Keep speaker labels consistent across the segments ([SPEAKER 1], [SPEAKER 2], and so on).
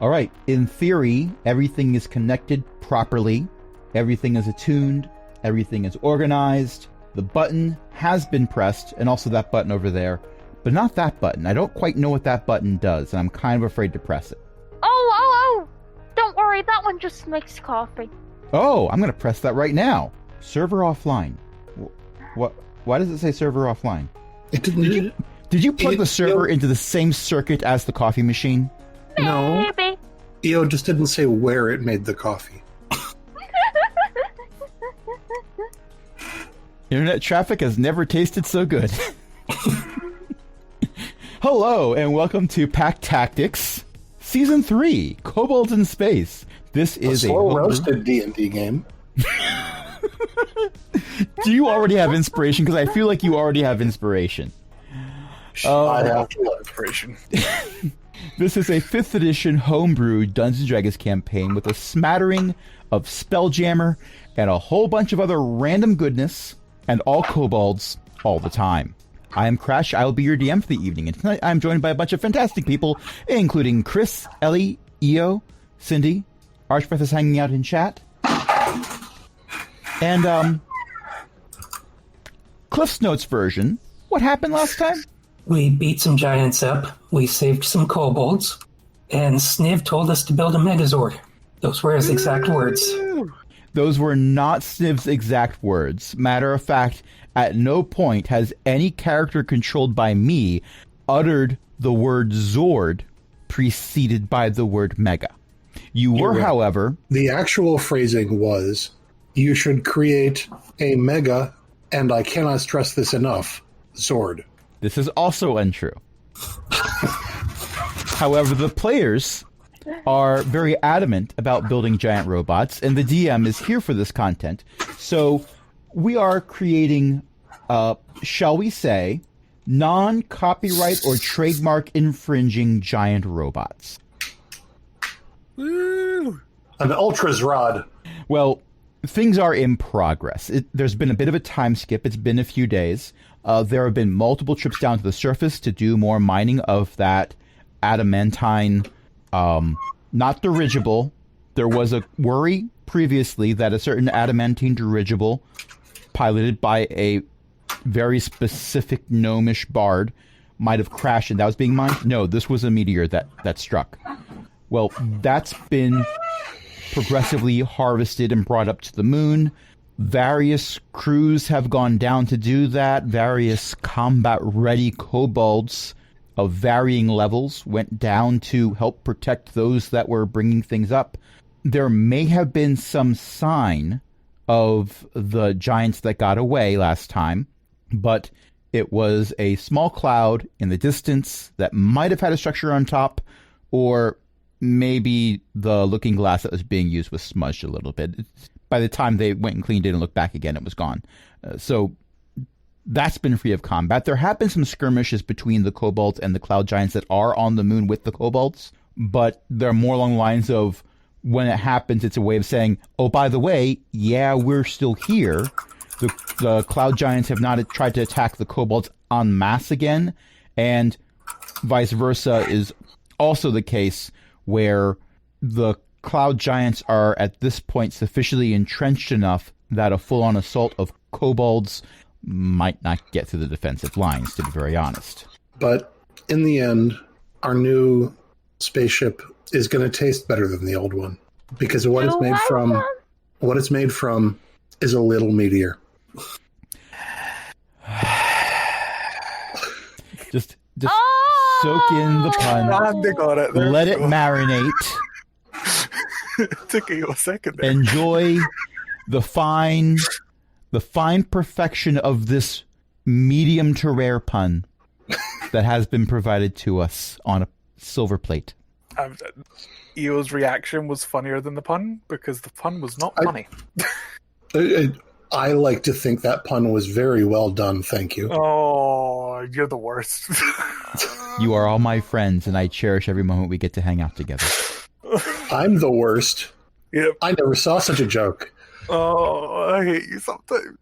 [SPEAKER 1] All right. In theory, everything is connected properly. Everything is attuned. Everything is organized. The button has been pressed, and also that button over there, but not that button. I don't quite know what that button does, and I'm kind of afraid to press it.
[SPEAKER 2] Oh! Don't worry, that one just makes coffee.
[SPEAKER 1] Oh, I'm going to press that right now. Server offline. What? Why does it say server offline?
[SPEAKER 3] It didn't.
[SPEAKER 1] Did you plug the server into the same circuit as the coffee machine?
[SPEAKER 3] No.
[SPEAKER 2] Maybe.
[SPEAKER 3] EO just didn't say where it made the coffee.
[SPEAKER 1] Internet traffic has never tasted so good. Hello, and welcome to Pack Tactics, Season 3, Kobolds in Space. This is a
[SPEAKER 3] slow-roasted D&D game.
[SPEAKER 1] Do you already have inspiration? Because I feel like you already have inspiration.
[SPEAKER 3] I have inspiration.
[SPEAKER 1] This is a 5th edition homebrew Dungeons & Dragons campaign with a smattering of Spelljammer and a whole bunch of other random goodness, and all kobolds all the time. I am Crash. I will be your DM for the evening, and tonight I'm joined by a bunch of fantastic people, including Chris, Ellie, Eo, Cindy, Archbeth is hanging out in chat, and Cliff's Notes version. What happened last time?
[SPEAKER 4] We beat some giants up, we saved some kobolds, and Sniv told us to build a Megazord. Those were his exact words.
[SPEAKER 1] Those were not Sniv's exact words. Matter of fact, at no point has any character controlled by me uttered the word Zord preceded by the word Mega. You were, however...
[SPEAKER 3] The actual phrasing was, you should create a Mega, and I cannot stress this enough, Zord.
[SPEAKER 1] This is also untrue. However, the players are very adamant about building giant robots, and the DM is here for this content. So we are creating, shall we say, non-copyright or trademark infringing giant robots.
[SPEAKER 3] Woo! An Ultra's Rod.
[SPEAKER 1] Well, things are in progress. There's been a bit of a time skip. It's been a few days. There have been multiple trips down to the surface to do more mining of that adamantine, not dirigible. There was a worry previously that a certain adamantine dirigible piloted by a very specific gnomish bard might have crashed and that was being mined. No, this was a meteor that struck. Well, that's been progressively harvested and brought up to the moon. Various crews have gone down to do that. Various combat-ready kobolds of varying levels went down to help protect those that were bringing things up. There may have been some sign of the giants that got away last time, but it was a small cloud in the distance that might have had a structure on top, or maybe the looking glass that was being used was smudged a little bit. By the time they went and cleaned it and looked back again, it was gone. So that's been free of combat. There have been some skirmishes between the kobolds and the cloud giants that are on the moon with the kobolds, but they're more along the lines of, when it happens, it's a way of saying, oh, by the way, yeah, we're still here. The cloud giants have not tried to attack the kobolds en masse again, and vice versa is also the case, where the cloud giants are at this point sufficiently entrenched enough that a full-on assault of kobolds might not get through the defensive lines, to be very honest.
[SPEAKER 3] But in the end, our new spaceship is going to taste better than the old one, because what it's made from is a little meteor.
[SPEAKER 1] Just soak in the pun.
[SPEAKER 5] They got it.
[SPEAKER 1] Let it marinate.
[SPEAKER 5] It took you a second there.
[SPEAKER 1] Enjoy the fine perfection of this medium to rare pun that has been provided to us on a silver plate.
[SPEAKER 5] Eo's reaction was funnier than the pun, because the pun was not funny.
[SPEAKER 3] I like to think that pun was very well done, thank you.
[SPEAKER 5] Oh, you're the worst.
[SPEAKER 1] You are all my friends, and I cherish every moment we get to hang out together.
[SPEAKER 3] I'm the worst.
[SPEAKER 5] Yep.
[SPEAKER 3] I never saw such a joke.
[SPEAKER 5] Oh, I hate you sometimes.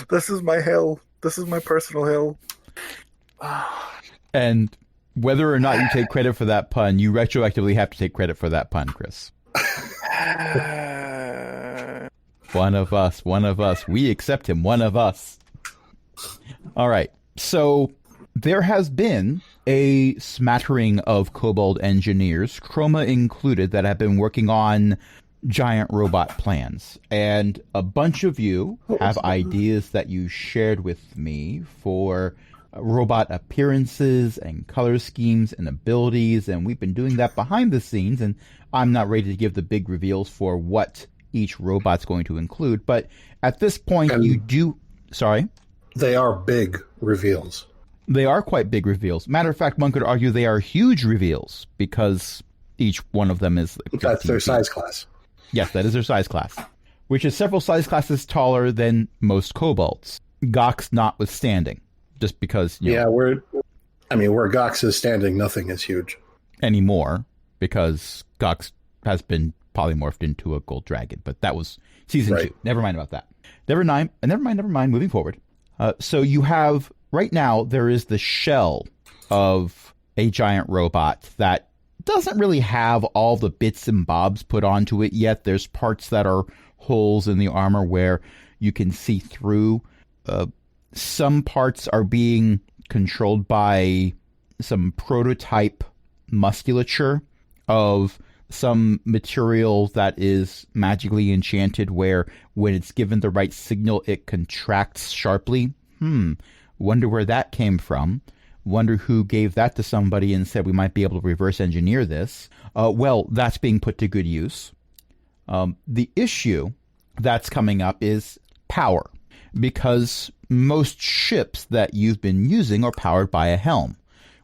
[SPEAKER 5] This is my hell. This is my personal hell.
[SPEAKER 1] And Whether or not you take credit for that pun, you retroactively have to take credit for that pun, Chris. One of us. We accept him, one of us. All right. So there has been a smattering of kobold engineers, Chroma included, that have been working on giant robot plans. And a bunch of you have ideas that you shared with me for robot appearances and color schemes and abilities. And we've been doing that behind the scenes. And I'm not ready to give the big reveals for what each robot's going to include. But at this point,
[SPEAKER 3] And-
[SPEAKER 1] you do... Sorry?
[SPEAKER 3] They are big reveals.
[SPEAKER 1] They are quite big reveals. Matter of fact, one could argue they are huge reveals because each one of them is...
[SPEAKER 3] That's
[SPEAKER 1] 15
[SPEAKER 3] their
[SPEAKER 1] feet.
[SPEAKER 3] size class.
[SPEAKER 1] Yes, that is their size class, which is several size classes taller than most kobolds. Gox notwithstanding, just because, you know,
[SPEAKER 3] where Gox is standing, nothing is huge.
[SPEAKER 1] anymore, because Gox has been polymorphed into a gold dragon, but that was season 2. Never mind about that. Never mind. Moving forward. So you have, right now, there is the shell of a giant robot that doesn't really have all the bits and bobs put onto it yet. There's parts that are holes in the armor where you can see through. Some parts are being controlled by some prototype musculature of some material that is magically enchanted where when it's given the right signal, it contracts sharply. Wonder where that came from. Wonder who gave that to somebody and said we might be able to reverse engineer this. Well, that's being put to good use. The issue that's coming up is power, because most ships that you've been using are powered by a helm,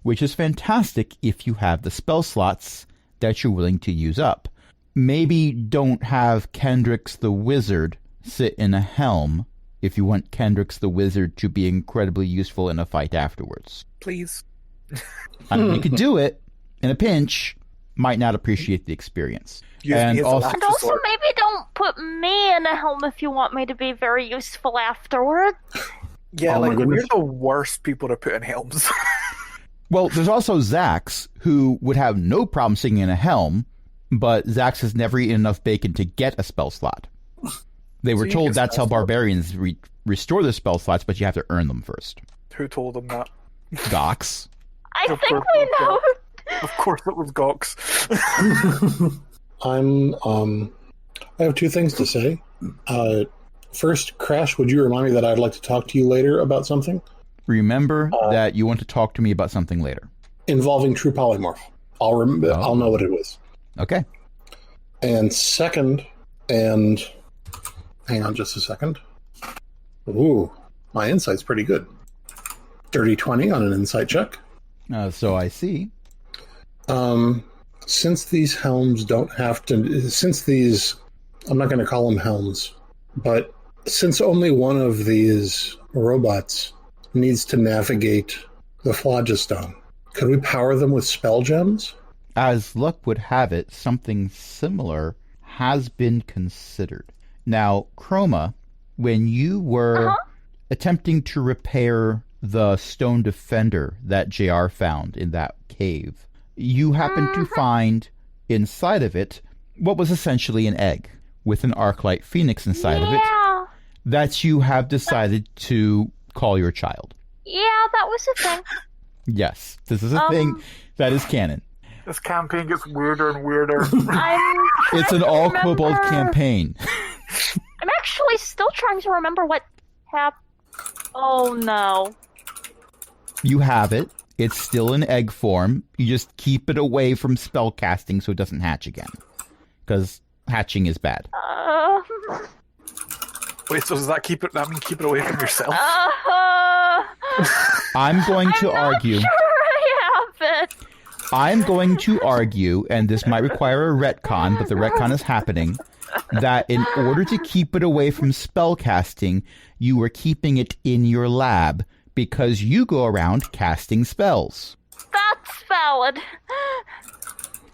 [SPEAKER 1] which is fantastic if you have the spell slots that you're willing to use up. Maybe don't have Kendrix the Wizard sit in a helm if you want Kendrix the Wizard to be incredibly useful in a fight afterwards.
[SPEAKER 5] Please.
[SPEAKER 1] I mean, you could do it in a pinch, might not appreciate the experience.
[SPEAKER 5] Use
[SPEAKER 1] And
[SPEAKER 5] me as a
[SPEAKER 1] also-
[SPEAKER 5] last
[SPEAKER 2] And also,
[SPEAKER 5] resort.
[SPEAKER 2] maybe don't put me in a helm if you want me to be very useful afterward.
[SPEAKER 5] Yeah,
[SPEAKER 3] Oh my
[SPEAKER 5] like,
[SPEAKER 3] goodness.
[SPEAKER 5] we're the worst people to put in helms.
[SPEAKER 1] Well, there's also Zax, who would have no problem sitting in a helm, but Zax has never eaten enough bacon to get a spell slot. They were
[SPEAKER 5] you
[SPEAKER 1] told
[SPEAKER 5] get
[SPEAKER 1] that's how
[SPEAKER 5] spell slots.
[SPEAKER 1] barbarians restore their spell slots, but you have to earn them first.
[SPEAKER 5] Who told them that?
[SPEAKER 1] Gox.
[SPEAKER 2] I
[SPEAKER 5] Of
[SPEAKER 2] think
[SPEAKER 5] course
[SPEAKER 2] we
[SPEAKER 5] not.
[SPEAKER 2] know.
[SPEAKER 5] Of course it was Gox.
[SPEAKER 3] I have two things to say. First, Crash, would you remind me that I'd like to talk to you later about something
[SPEAKER 1] Remember that you want to talk to me about something later.
[SPEAKER 3] involving True Polymorph? I'll know what it was.
[SPEAKER 1] Okay.
[SPEAKER 3] And second, and hang on just a second. Ooh, my insight's pretty good. Dirty 20 on an insight check.
[SPEAKER 1] So I see.
[SPEAKER 3] Since these helms don't have to, I'm not going to call them helms, but since only one of these robots needs to navigate the Phlogiston, could we power them with spell gems?
[SPEAKER 1] As luck would have it, something similar has been considered. Now, Chroma, when you were attempting to repair the stone defender that JR found in that cave, you happened to find inside of it what was essentially an egg with an Arclight Phoenix inside of it
[SPEAKER 2] Yeah.
[SPEAKER 1] that you have decided to call your child.
[SPEAKER 2] Yeah, that was a thing.
[SPEAKER 1] Yes, this is a thing that is canon.
[SPEAKER 5] This campaign gets weirder and weirder.
[SPEAKER 1] It's an all-kobold campaign.
[SPEAKER 2] I'm actually still trying to remember what happened. Oh no.
[SPEAKER 1] You have it. It's still in egg form. You just keep it away from spell casting so it doesn't hatch again. Because hatching is bad.
[SPEAKER 5] Wait, so does that keep it away from yourself?
[SPEAKER 1] I'm going to
[SPEAKER 2] I'm not
[SPEAKER 1] argue.
[SPEAKER 2] sure I have it.
[SPEAKER 1] I'm going to argue, and this might require a retcon, but the retcon is happening, that in order to keep it away from spell casting, you were keeping it in your lab because you go around casting spells.
[SPEAKER 2] That's valid.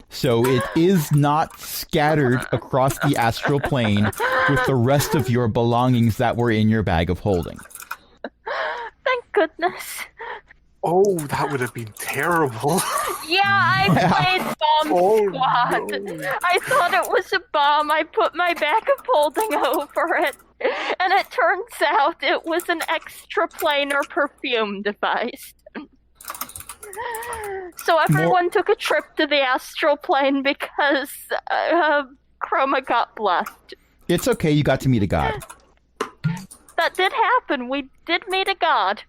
[SPEAKER 1] So it is not scattered across the astral plane with the rest of your belongings that were in your bag of holding.
[SPEAKER 2] Thank goodness.
[SPEAKER 5] Oh, that would have been terrible.
[SPEAKER 2] Yeah, I played Bomb
[SPEAKER 5] Oh,
[SPEAKER 2] Squad.
[SPEAKER 5] no.
[SPEAKER 2] I thought it was a bomb. I put my backup holding over it, and it turns out it was an extraplanar perfume device. So everyone took a trip to the astral plane because Chroma got bluffed.
[SPEAKER 1] It's okay, you got to meet a god.
[SPEAKER 2] That did happen. We did meet a god.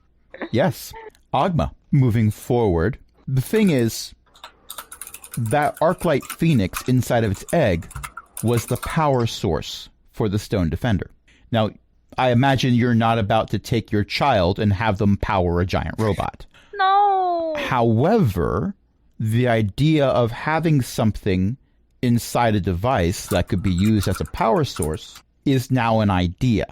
[SPEAKER 1] Yes. Ogma, moving forward. The thing is, that Arclight Phoenix inside of its egg was the power source for the Stone Defender. Now, I imagine you're not about to take your child and have them power a giant robot.
[SPEAKER 2] No.
[SPEAKER 1] However, the idea of having something inside a device that could be used as a power source is now an idea.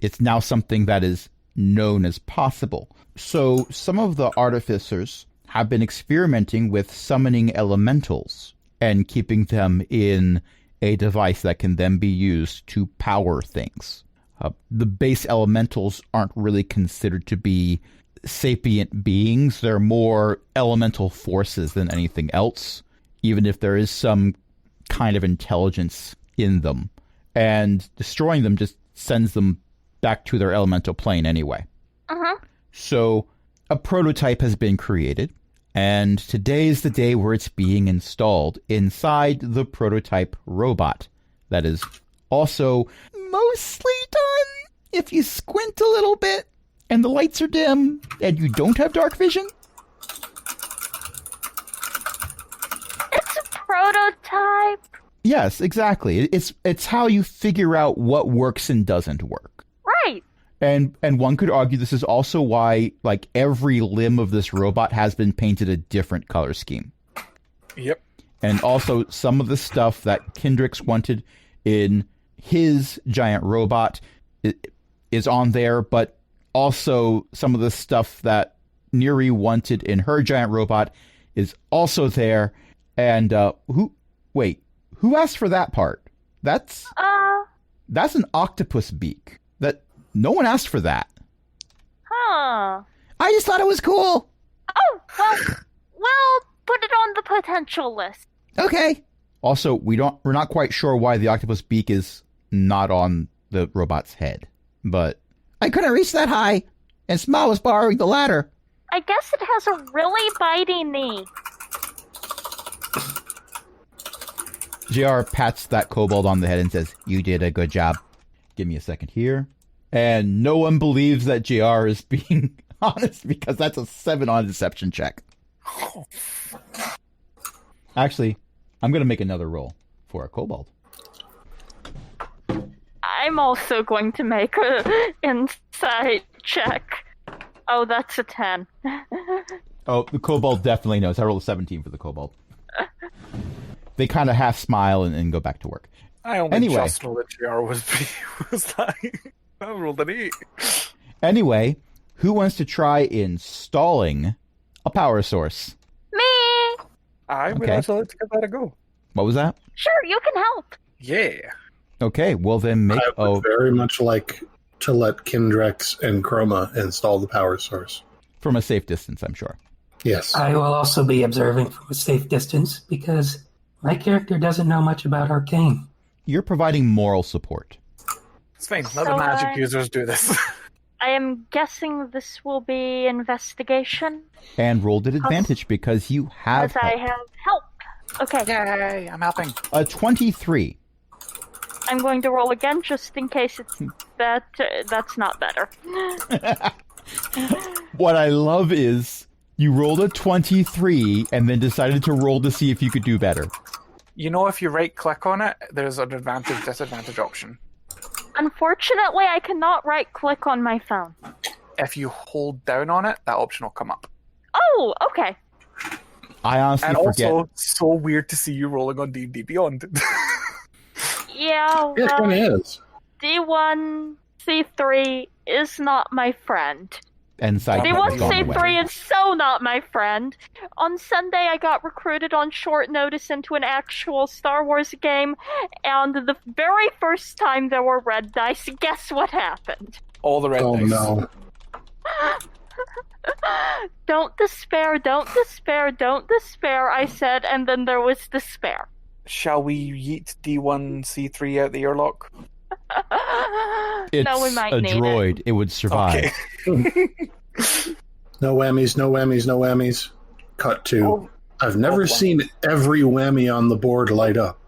[SPEAKER 1] It's now something that is known as possible. So some of the artificers have been experimenting with summoning elementals and keeping them in a device that can then be used to power things. The base elementals aren't really considered to be sapient beings. They're more elemental forces than anything else, even if there is some kind of intelligence in them. And destroying them just sends them back to their elemental plane anyway.
[SPEAKER 2] Uh-huh.
[SPEAKER 1] So a prototype has been created, and today is the day where it's being installed inside the prototype robot. That is also mostly done if you squint a little bit and the lights are dim and you don't have dark vision.
[SPEAKER 2] It's a prototype.
[SPEAKER 1] Yes, exactly. It's how you figure out what works and doesn't work.
[SPEAKER 2] Right.
[SPEAKER 1] And one could argue this is also why, like, every limb of this robot has been painted a different color scheme.
[SPEAKER 5] Yep.
[SPEAKER 1] And also some of the stuff that Kendricks wanted in his giant robot is on there, but also some of the stuff that Neri wanted in her giant robot is also there. And who asked for that part? That's an octopus beak. That no one asked for that.
[SPEAKER 2] Huh.
[SPEAKER 1] I just thought it was cool.
[SPEAKER 2] Oh, well, we'll put it on the potential list.
[SPEAKER 1] Okay. Also, we're not quite sure why the octopus beak is not on the robot's head. But I couldn't reach that high, and Smile was borrowing the ladder.
[SPEAKER 2] I guess it has a really bitey knee.
[SPEAKER 1] JR pats that kobold on the head and says, "You did a good job." Give me a second here. And no one believes that JR is being honest because that's a 7 on deception check. Actually, I'm going to make another roll for a kobold.
[SPEAKER 2] I'm also going to make an insight check. Oh, that's a 10.
[SPEAKER 1] Oh, the kobold definitely knows. I rolled a 17 for the kobold. They kind of half smile and go back to work.
[SPEAKER 5] I only
[SPEAKER 1] Anyway.
[SPEAKER 5] just know that JR was like, I rolled an 8.
[SPEAKER 1] Anyway, who wants to try installing a power source?
[SPEAKER 2] Me!
[SPEAKER 5] I would
[SPEAKER 1] Okay.
[SPEAKER 5] actually like to give that a go.
[SPEAKER 1] What was that?
[SPEAKER 2] Sure, you can help.
[SPEAKER 5] Yeah.
[SPEAKER 1] Okay, well then make...
[SPEAKER 3] I would very much like to let Kindrex and Chroma install the power source.
[SPEAKER 1] from a safe distance, I'm sure.
[SPEAKER 3] Yes.
[SPEAKER 4] I will also be observing from a safe distance because my character doesn't know much about arcane.
[SPEAKER 1] You're providing moral support.
[SPEAKER 5] It's fine.
[SPEAKER 2] So,
[SPEAKER 5] Let the magic users do this.
[SPEAKER 2] I am guessing this will be investigation,
[SPEAKER 1] And rolled at advantage because you have
[SPEAKER 2] as I
[SPEAKER 1] help.
[SPEAKER 2] have help. Okay,
[SPEAKER 5] Yay, I'm helping.
[SPEAKER 1] A 23.
[SPEAKER 2] I'm going to roll again just in case it's that's not better.
[SPEAKER 1] What I love is you rolled a 23 and then decided to roll to see if you could do better.
[SPEAKER 5] You know, if you right-click on it, there's an advantage-disadvantage option.
[SPEAKER 2] Unfortunately, I cannot right-click on my phone.
[SPEAKER 5] If you hold down on it, that option will come up.
[SPEAKER 2] Oh, okay.
[SPEAKER 1] I honestly
[SPEAKER 5] And
[SPEAKER 1] forget.
[SPEAKER 5] also, so weird to see you rolling on D&D Beyond.
[SPEAKER 2] Yeah,
[SPEAKER 3] Yeah, it kind
[SPEAKER 2] well,
[SPEAKER 3] of is.
[SPEAKER 2] D1, C3 is not my friend.
[SPEAKER 1] And side
[SPEAKER 5] They
[SPEAKER 1] cut
[SPEAKER 2] D1,
[SPEAKER 1] has gone away.
[SPEAKER 2] C3 is so not my friend. On Sunday, I got recruited on short notice into an actual Star Wars game, and the very first time there were red dice, guess what happened?
[SPEAKER 5] All the red
[SPEAKER 3] Oh
[SPEAKER 5] dice.
[SPEAKER 3] no.
[SPEAKER 2] Don't despair, don't despair, don't despair, I said, and then there was despair.
[SPEAKER 5] Shall we yeet D1C3 out the airlock?
[SPEAKER 1] It's
[SPEAKER 2] no, we might
[SPEAKER 1] a
[SPEAKER 2] need
[SPEAKER 1] droid. It would survive.
[SPEAKER 5] Okay.
[SPEAKER 3] No whammies, no whammies, no whammies. Cut to.
[SPEAKER 5] Oh.
[SPEAKER 3] I've never seen every whammy on the board light up.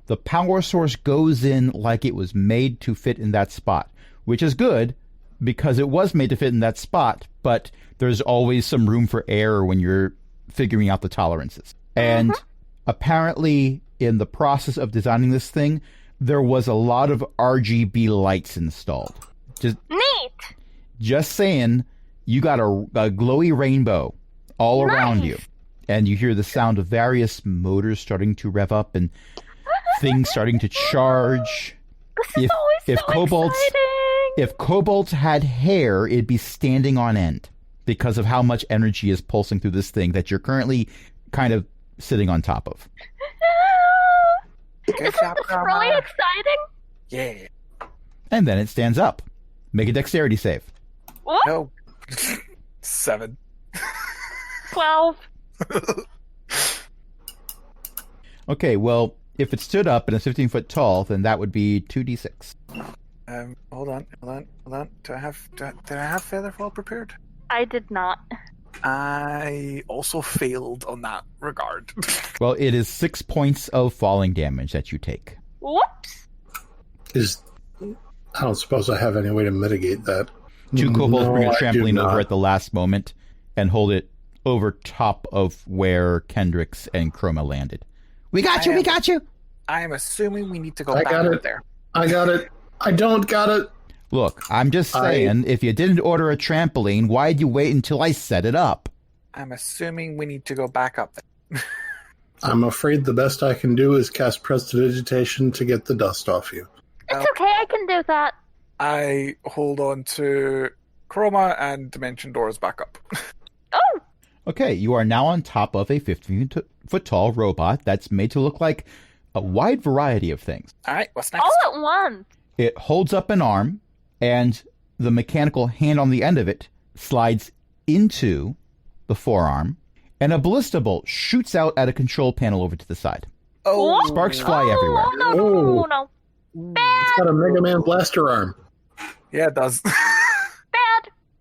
[SPEAKER 1] The power source goes in like it was made to fit in that spot, which is good because it was made to fit in that spot, but there's always some room for error when you're figuring out the tolerances. And apparently, in the process of designing this thing, there was a lot of RGB lights installed.
[SPEAKER 2] Neat!
[SPEAKER 1] Just saying, you got a glowy rainbow all around you. And you hear the sound of various motors starting to rev up and things starting to charge.
[SPEAKER 2] This is always so exciting!
[SPEAKER 1] If kobolds had hair, it'd be standing on end because of how much energy is pulsing through this thing that you're currently kind of sitting on top of.
[SPEAKER 2] Isn't this really exciting?
[SPEAKER 5] Yeah.
[SPEAKER 1] And then it stands up. Make a dexterity save.
[SPEAKER 2] What?
[SPEAKER 5] No. 7.
[SPEAKER 2] 12.
[SPEAKER 1] Okay, well, if it stood up and it's 15 foot tall, then that would be 2d6.
[SPEAKER 5] Hold on. Did I have Featherfall prepared?
[SPEAKER 2] I did not.
[SPEAKER 5] I also failed on that regard.
[SPEAKER 1] Well, it is 6 points of falling damage that you take.
[SPEAKER 2] Whoops!
[SPEAKER 3] I don't suppose I have any way to mitigate that.
[SPEAKER 1] Two kobolds
[SPEAKER 3] No,
[SPEAKER 1] bring a
[SPEAKER 3] I do
[SPEAKER 1] trampoline over
[SPEAKER 3] not.
[SPEAKER 1] at the last moment and hold it over top of where Kendricks and Chroma landed. We got you! We got you!
[SPEAKER 5] I am assuming we need to go
[SPEAKER 3] I
[SPEAKER 5] back
[SPEAKER 3] got
[SPEAKER 5] up
[SPEAKER 3] it.
[SPEAKER 5] there.
[SPEAKER 3] I got it. I don't got it.
[SPEAKER 1] Look, I'm just saying, if you didn't order a trampoline, why'd you wait until I set it up?
[SPEAKER 5] I'm assuming we need to go back up there.
[SPEAKER 3] I'm afraid the best I can do is cast Prestidigitation to get the dust off you.
[SPEAKER 2] It's okay, I can do that.
[SPEAKER 5] I hold on to Chroma and Dimension Doors back up.
[SPEAKER 2] Oh!
[SPEAKER 1] Okay, you are now on top of a 15-foot tall robot that's made to look like a wide variety of things.
[SPEAKER 5] Alright, what's next?
[SPEAKER 2] All at once.
[SPEAKER 1] It holds up an arm, and the mechanical hand on the end of it slides into the forearm, and a ballista bolt shoots out at a control panel over to the side.
[SPEAKER 5] Oh,
[SPEAKER 1] Sparks fly everywhere.
[SPEAKER 2] Oh, no, no, no, no, no.
[SPEAKER 3] It's got a Mega Man blaster arm.
[SPEAKER 5] yeah, it does.
[SPEAKER 2] Bad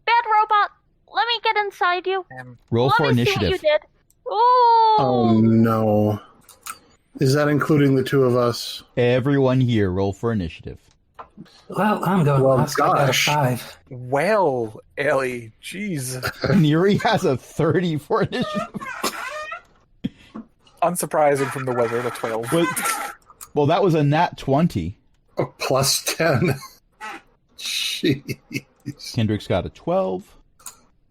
[SPEAKER 2] robot. Let me get inside you.
[SPEAKER 1] Roll
[SPEAKER 2] Let
[SPEAKER 1] for
[SPEAKER 2] me
[SPEAKER 1] initiative.
[SPEAKER 2] see what you did. Ooh.
[SPEAKER 3] Oh no. Is that including the two of us?
[SPEAKER 1] Everyone here, roll for initiative.
[SPEAKER 4] Well, I'm going
[SPEAKER 3] Well,
[SPEAKER 4] last. I got a
[SPEAKER 3] gosh.
[SPEAKER 4] 5.
[SPEAKER 5] Well, Ellie, jeez.
[SPEAKER 1] Neri has a 30 for initiative.
[SPEAKER 5] Unsurprising from the wizard, a 12.
[SPEAKER 1] Well, that was a nat 20.
[SPEAKER 3] A plus 10. Jeez.
[SPEAKER 1] Kendrick's got a 12.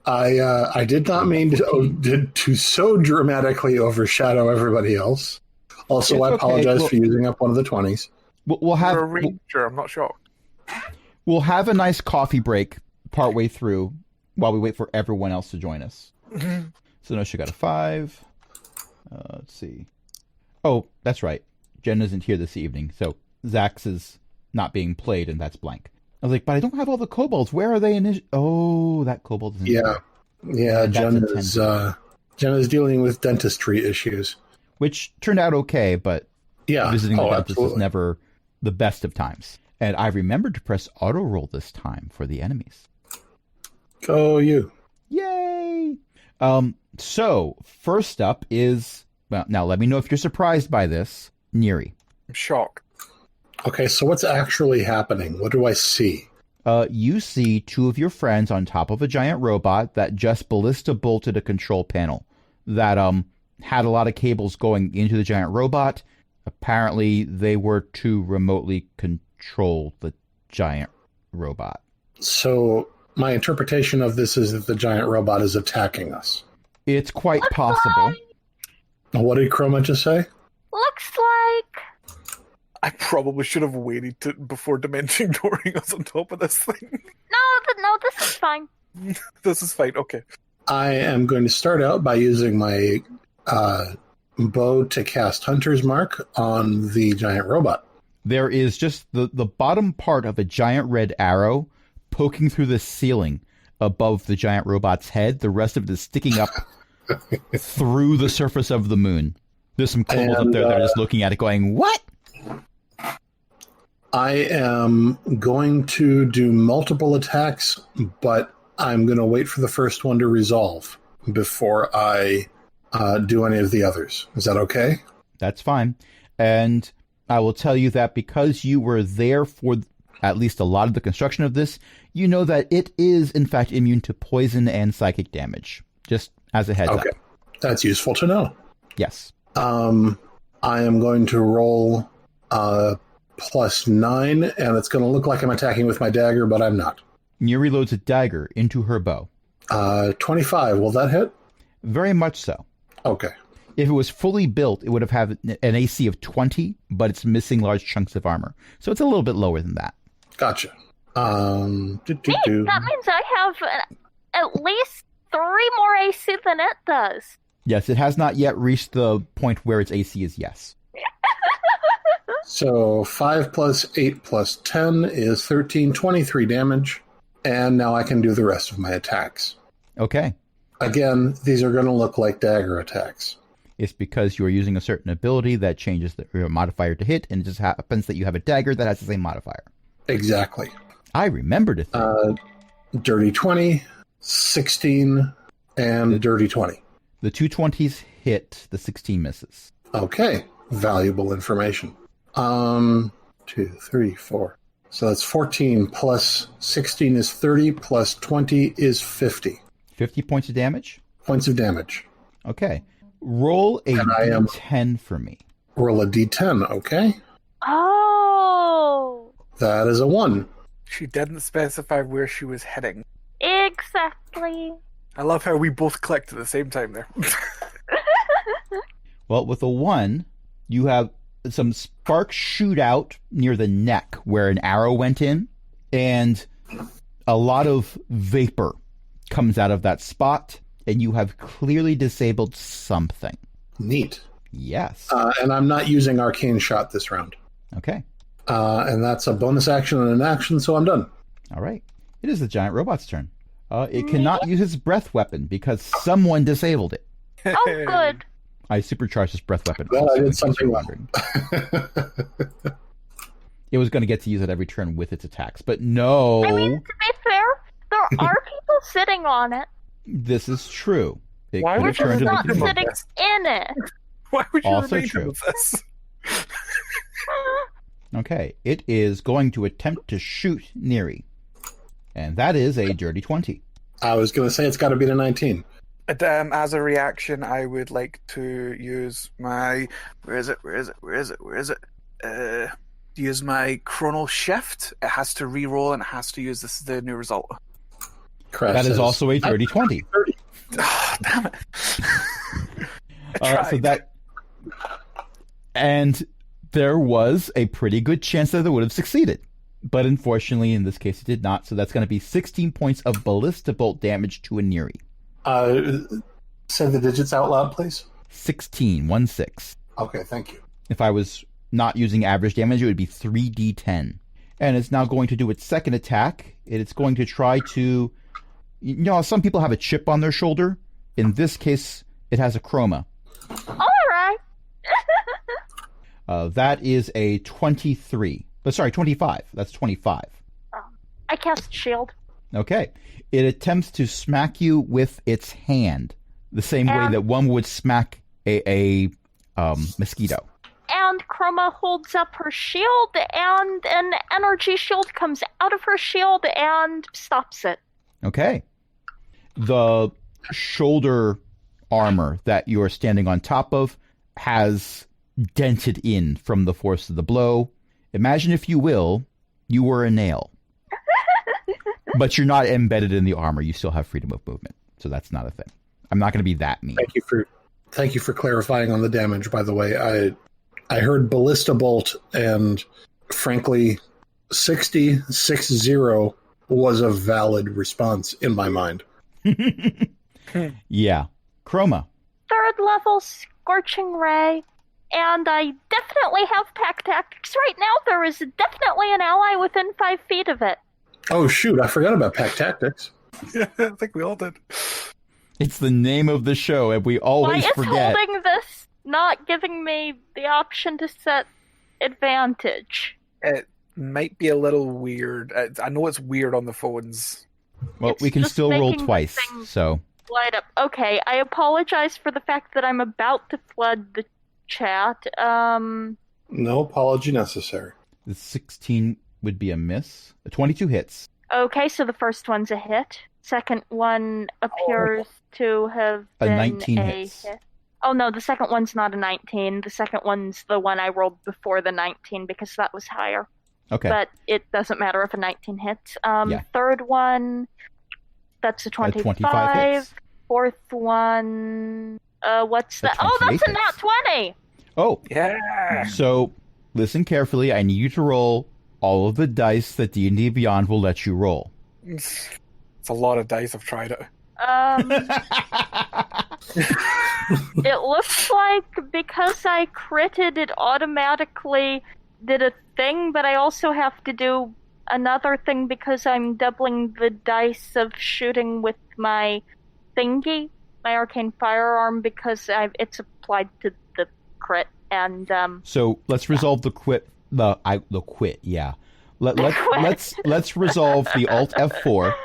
[SPEAKER 3] I did not mean to so dramatically overshadow everybody else. Also,
[SPEAKER 1] It's
[SPEAKER 3] I
[SPEAKER 1] okay.
[SPEAKER 3] apologize
[SPEAKER 1] Well-
[SPEAKER 3] for using up one of the 20s.
[SPEAKER 1] We'll have
[SPEAKER 5] For a ranger, I'm not sure.
[SPEAKER 1] we'll have a nice coffee break partway through while we wait for everyone else to join us. So Nosha got a 5. Let's see. Oh, that's right. Jen isn't here this evening, so Zax is not being played, and that's blank. I was like, but I don't have all the kobolds. Where are they? Oh, that kobold isn't
[SPEAKER 3] Yeah. Yeah,
[SPEAKER 1] That's
[SPEAKER 3] Jen is dealing with dentistry issues.
[SPEAKER 1] which turned out okay, but
[SPEAKER 3] Yeah.
[SPEAKER 1] visiting the
[SPEAKER 3] oh,
[SPEAKER 1] dentist
[SPEAKER 3] absolutely.
[SPEAKER 1] is never the best of times. And I remembered to press auto roll this time for the enemies.
[SPEAKER 3] Go you.
[SPEAKER 1] Yay! So first up is, well, now let me know if you're surprised by this, Neri.
[SPEAKER 5] I'm shocked.
[SPEAKER 3] Okay, so what's actually happening? What do I see?
[SPEAKER 1] You see two of your friends on top of a giant robot that just ballista bolted a control panel that had a lot of cables going into the giant robot. Apparently, they were to remotely control the giant robot.
[SPEAKER 3] So my interpretation of this is that the giant robot is attacking us.
[SPEAKER 1] It's quite possible.
[SPEAKER 3] What did Chroma just say?
[SPEAKER 2] Looks like...
[SPEAKER 5] I probably should have waited before dimension dooring us on top of this thing.
[SPEAKER 2] No, this is fine.
[SPEAKER 5] This is fine, okay.
[SPEAKER 3] I am going to start out by using my bow to cast Hunter's Mark on the giant robot.
[SPEAKER 1] There is just the bottom part of a giant red arrow poking through the ceiling above the giant robot's head. The rest of it is sticking up through the surface of the moon. There's some kobolds up there that are just looking at it going, what?
[SPEAKER 3] I am going to do multiple attacks, but I'm going to wait for the first one to resolve before I do any of the others. Is that okay?
[SPEAKER 1] That's fine. And I will tell you that because you were there for at least a lot of the construction of this, you know that it is, in fact, immune to poison and psychic damage. Just as a heads up.
[SPEAKER 3] That's useful to know.
[SPEAKER 1] Yes.
[SPEAKER 3] I am going to roll +9, and it's going to look like I'm attacking with my dagger, but I'm not.
[SPEAKER 1] Neri loads a dagger into her bow.
[SPEAKER 3] 25. Will that hit?
[SPEAKER 1] Very much so.
[SPEAKER 3] Okay.
[SPEAKER 1] If it was fully built, it would have had an AC of 20, but it's missing large chunks of armor. So it's a little bit lower than that.
[SPEAKER 3] Gotcha.
[SPEAKER 2] That means I have at least 3 more AC than it does.
[SPEAKER 1] Yes, it has not yet reached the point where its AC is yes.
[SPEAKER 3] So 5 + 8 + 10 is 13, 23 damage. And now I can do the rest of my attacks.
[SPEAKER 1] Okay.
[SPEAKER 3] Again, these are going to look like dagger attacks.
[SPEAKER 1] It's because you are using a certain ability that changes your modifier to hit, and it just happens that you have a dagger that has the same modifier.
[SPEAKER 3] Exactly.
[SPEAKER 1] I remembered a thing.
[SPEAKER 3] Dirty 20, 16, and dirty 20.
[SPEAKER 1] The 2 20s hit, the 16 misses.
[SPEAKER 3] Okay. Valuable information. 2, 3, 4. So that's 14 plus 16 is 30 plus 20 is 50.
[SPEAKER 1] 50 points of damage?
[SPEAKER 3] Points of damage.
[SPEAKER 1] Okay. Roll a d10 for me.
[SPEAKER 3] Roll a d10, okay?
[SPEAKER 2] Oh.
[SPEAKER 3] That is a 1.
[SPEAKER 5] She didn't specify where she was heading.
[SPEAKER 2] Exactly.
[SPEAKER 5] I love how we both clicked at the same time there.
[SPEAKER 1] Well, with a 1, you have some sparks shoot out near the neck where an arrow went in, and a lot of vapor comes out of that spot, and you have clearly disabled something.
[SPEAKER 3] Neat.
[SPEAKER 1] Yes.
[SPEAKER 3] And I'm not using Arcane Shot this round.
[SPEAKER 1] Okay.
[SPEAKER 3] And that's a bonus action and an action, so I'm done.
[SPEAKER 1] All right. It is the giant robot's turn. It cannot use its breath weapon because someone disabled it.
[SPEAKER 2] Oh, good.
[SPEAKER 1] I supercharged this breath weapon.
[SPEAKER 3] Well,
[SPEAKER 1] also,
[SPEAKER 3] I
[SPEAKER 1] in
[SPEAKER 3] did
[SPEAKER 1] case
[SPEAKER 3] something
[SPEAKER 1] you're
[SPEAKER 3] wrong.
[SPEAKER 1] wondering. It was going to get to use it every turn with its attacks, but no.
[SPEAKER 2] I mean, to be fair, there are people sitting on it.
[SPEAKER 1] This is true. It
[SPEAKER 5] Why
[SPEAKER 1] could
[SPEAKER 5] would
[SPEAKER 1] have
[SPEAKER 5] you
[SPEAKER 1] turned
[SPEAKER 2] Not
[SPEAKER 1] into
[SPEAKER 5] not
[SPEAKER 1] the
[SPEAKER 2] sitting in it.
[SPEAKER 5] Why would you
[SPEAKER 1] Also
[SPEAKER 5] remind
[SPEAKER 1] true.
[SPEAKER 5] him of this?
[SPEAKER 1] Okay, it is going to attempt to shoot Neri. And that is a dirty 20.
[SPEAKER 3] I was going to say it's got to be the 19.
[SPEAKER 5] As a reaction, I would like to use my... Where is it? Use my Chronal Shift. It has to re-roll and it has to use this is the new result.
[SPEAKER 3] Crash
[SPEAKER 1] That is
[SPEAKER 3] says,
[SPEAKER 1] also a dirty 20.
[SPEAKER 3] 30.
[SPEAKER 5] Oh, damn it.
[SPEAKER 1] So that... And there was a pretty good chance that it would have succeeded. But unfortunately, in this case, it did not. So that's going to be 16 points of ballista bolt damage to a Neri.
[SPEAKER 3] Say the digits out loud, please.
[SPEAKER 1] 16, 1-6.
[SPEAKER 3] Okay, thank you.
[SPEAKER 1] If I was not using average damage, it would be 3d10. And it's now going to do its second attack. It's going to try to... You know, some people have a chip on their shoulder. In this case, it has a chroma.
[SPEAKER 2] All right.
[SPEAKER 1] That is a 23. Sorry, 25. That's 25.
[SPEAKER 2] I cast shield.
[SPEAKER 1] Okay. It attempts to smack you with its hand, the same way that one would smack a mosquito.
[SPEAKER 2] And Chroma holds up her shield, and an energy shield comes out of her shield and stops it.
[SPEAKER 1] Okay. The shoulder armor that you're standing on top of has dented in from the force of the blow. Imagine, if you will, you were a nail. But you're not embedded in the armor. You still have freedom of movement. So that's not a thing. I'm not going to be that mean.
[SPEAKER 3] Thank you for clarifying on the damage, by the way. I heard ballista bolt, and frankly, 60 was a valid response in my mind.
[SPEAKER 1] Yeah. Chroma.
[SPEAKER 2] 3rd level Scorching Ray. And I definitely have pack tactics. Right now, there is definitely an ally within 5 feet of it.
[SPEAKER 3] Oh, shoot. I forgot about Pack Tactics.
[SPEAKER 5] Yeah, I think we all did.
[SPEAKER 1] It's the name of the show, and we always
[SPEAKER 2] Why is
[SPEAKER 1] forget.
[SPEAKER 2] holding this not giving me the option to set advantage?
[SPEAKER 5] It might be a little weird. I know it's weird on the phones.
[SPEAKER 1] Well,
[SPEAKER 2] It's
[SPEAKER 1] we can
[SPEAKER 2] just
[SPEAKER 1] still roll
[SPEAKER 2] making the
[SPEAKER 1] twice,
[SPEAKER 2] thing-
[SPEAKER 1] so...
[SPEAKER 2] Light up. Okay, I apologize for the fact that I'm about to flood the chat.
[SPEAKER 3] No apology necessary.
[SPEAKER 1] The 16 would be a miss. 22 hits.
[SPEAKER 2] Okay, so the first one's a hit. Second one appears to have
[SPEAKER 1] A
[SPEAKER 2] been
[SPEAKER 1] 19
[SPEAKER 2] a
[SPEAKER 1] hits.
[SPEAKER 2] hit. Oh no, the second one's not a 19. The second one's the one I rolled before the 19 because that was higher.
[SPEAKER 1] Okay.
[SPEAKER 2] But it doesn't matter if a 19 hits.
[SPEAKER 1] Yeah.
[SPEAKER 2] Third one, that's a 25.
[SPEAKER 1] 25 hits.
[SPEAKER 2] Fourth one, what's
[SPEAKER 1] A
[SPEAKER 2] that? Oh, that's
[SPEAKER 1] 28
[SPEAKER 2] a nat 20!
[SPEAKER 1] Oh,
[SPEAKER 5] Yeah.
[SPEAKER 1] so listen carefully. I need you to roll all of the dice that D&D Beyond will let you roll.
[SPEAKER 5] It's a lot of dice. I've tried it.
[SPEAKER 2] It looks like because I critted, it automatically did a thing, but I also have to do another thing because I'm doubling the dice of shooting with my thingy, my arcane firearm, because it's applied to the crit, and
[SPEAKER 1] So let's resolve the quit. The quit. Yeah.
[SPEAKER 2] Quit.
[SPEAKER 1] Let's resolve the Alt F4.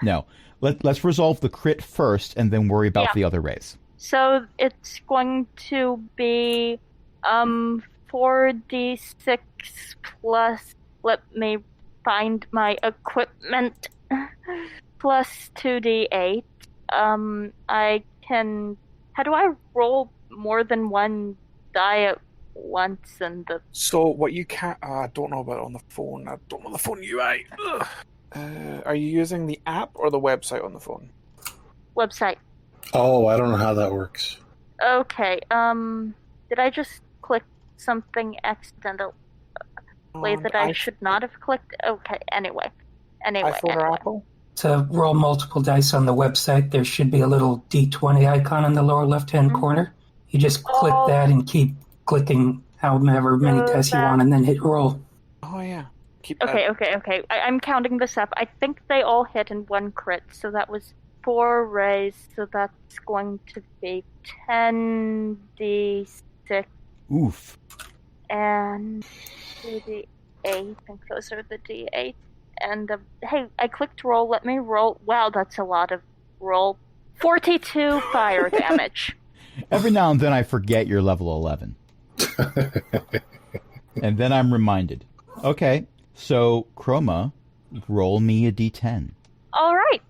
[SPEAKER 1] No. Let's resolve the crit first, and then worry about
[SPEAKER 2] Yeah.
[SPEAKER 1] the other rays.
[SPEAKER 2] so it's going to be 4d6 plus, let me find my equipment, plus 2d8. I can, how do I roll more than one die at once in the,
[SPEAKER 5] So what you can't... I don't know about it on the phone. I don't know the phone UI. Ugh. Are you using the app or the website on the phone?
[SPEAKER 2] website?
[SPEAKER 3] Oh, I don't know how that works.
[SPEAKER 2] Okay, did I just click something accidentally that I should not have clicked? Okay, anyway.
[SPEAKER 5] iPhone or Apple?
[SPEAKER 4] To roll multiple dice on the website, there should be a little D20 icon in the lower left-hand
[SPEAKER 2] Mhm.
[SPEAKER 4] corner. You just click
[SPEAKER 2] Oh.
[SPEAKER 4] that and keep clicking however many
[SPEAKER 2] So
[SPEAKER 4] dice you
[SPEAKER 2] that-
[SPEAKER 4] want, and then hit roll.
[SPEAKER 5] Oh, yeah. Keep
[SPEAKER 2] Okay. I'm counting this up. I think they all hit in one crit, so that was 4 rays, so that's going to be 10d6
[SPEAKER 1] Oof.
[SPEAKER 2] and 2d8. I think those are the d8. And, hey, I clicked roll. Let me roll. Wow, that's a lot of roll. 42 fire damage.
[SPEAKER 1] Every now and then I forget you're level 11. And then I'm reminded. Okay, so Chroma, roll me a d10.
[SPEAKER 2] All right.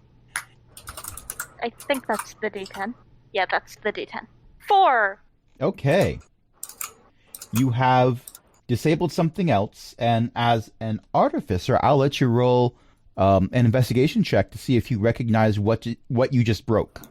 [SPEAKER 2] I think that's the d10. Yeah, that's the d10. 4.
[SPEAKER 1] Okay. You have disabled something else, and as an artificer, I'll let you roll an investigation check to see if you recognize what you just broke.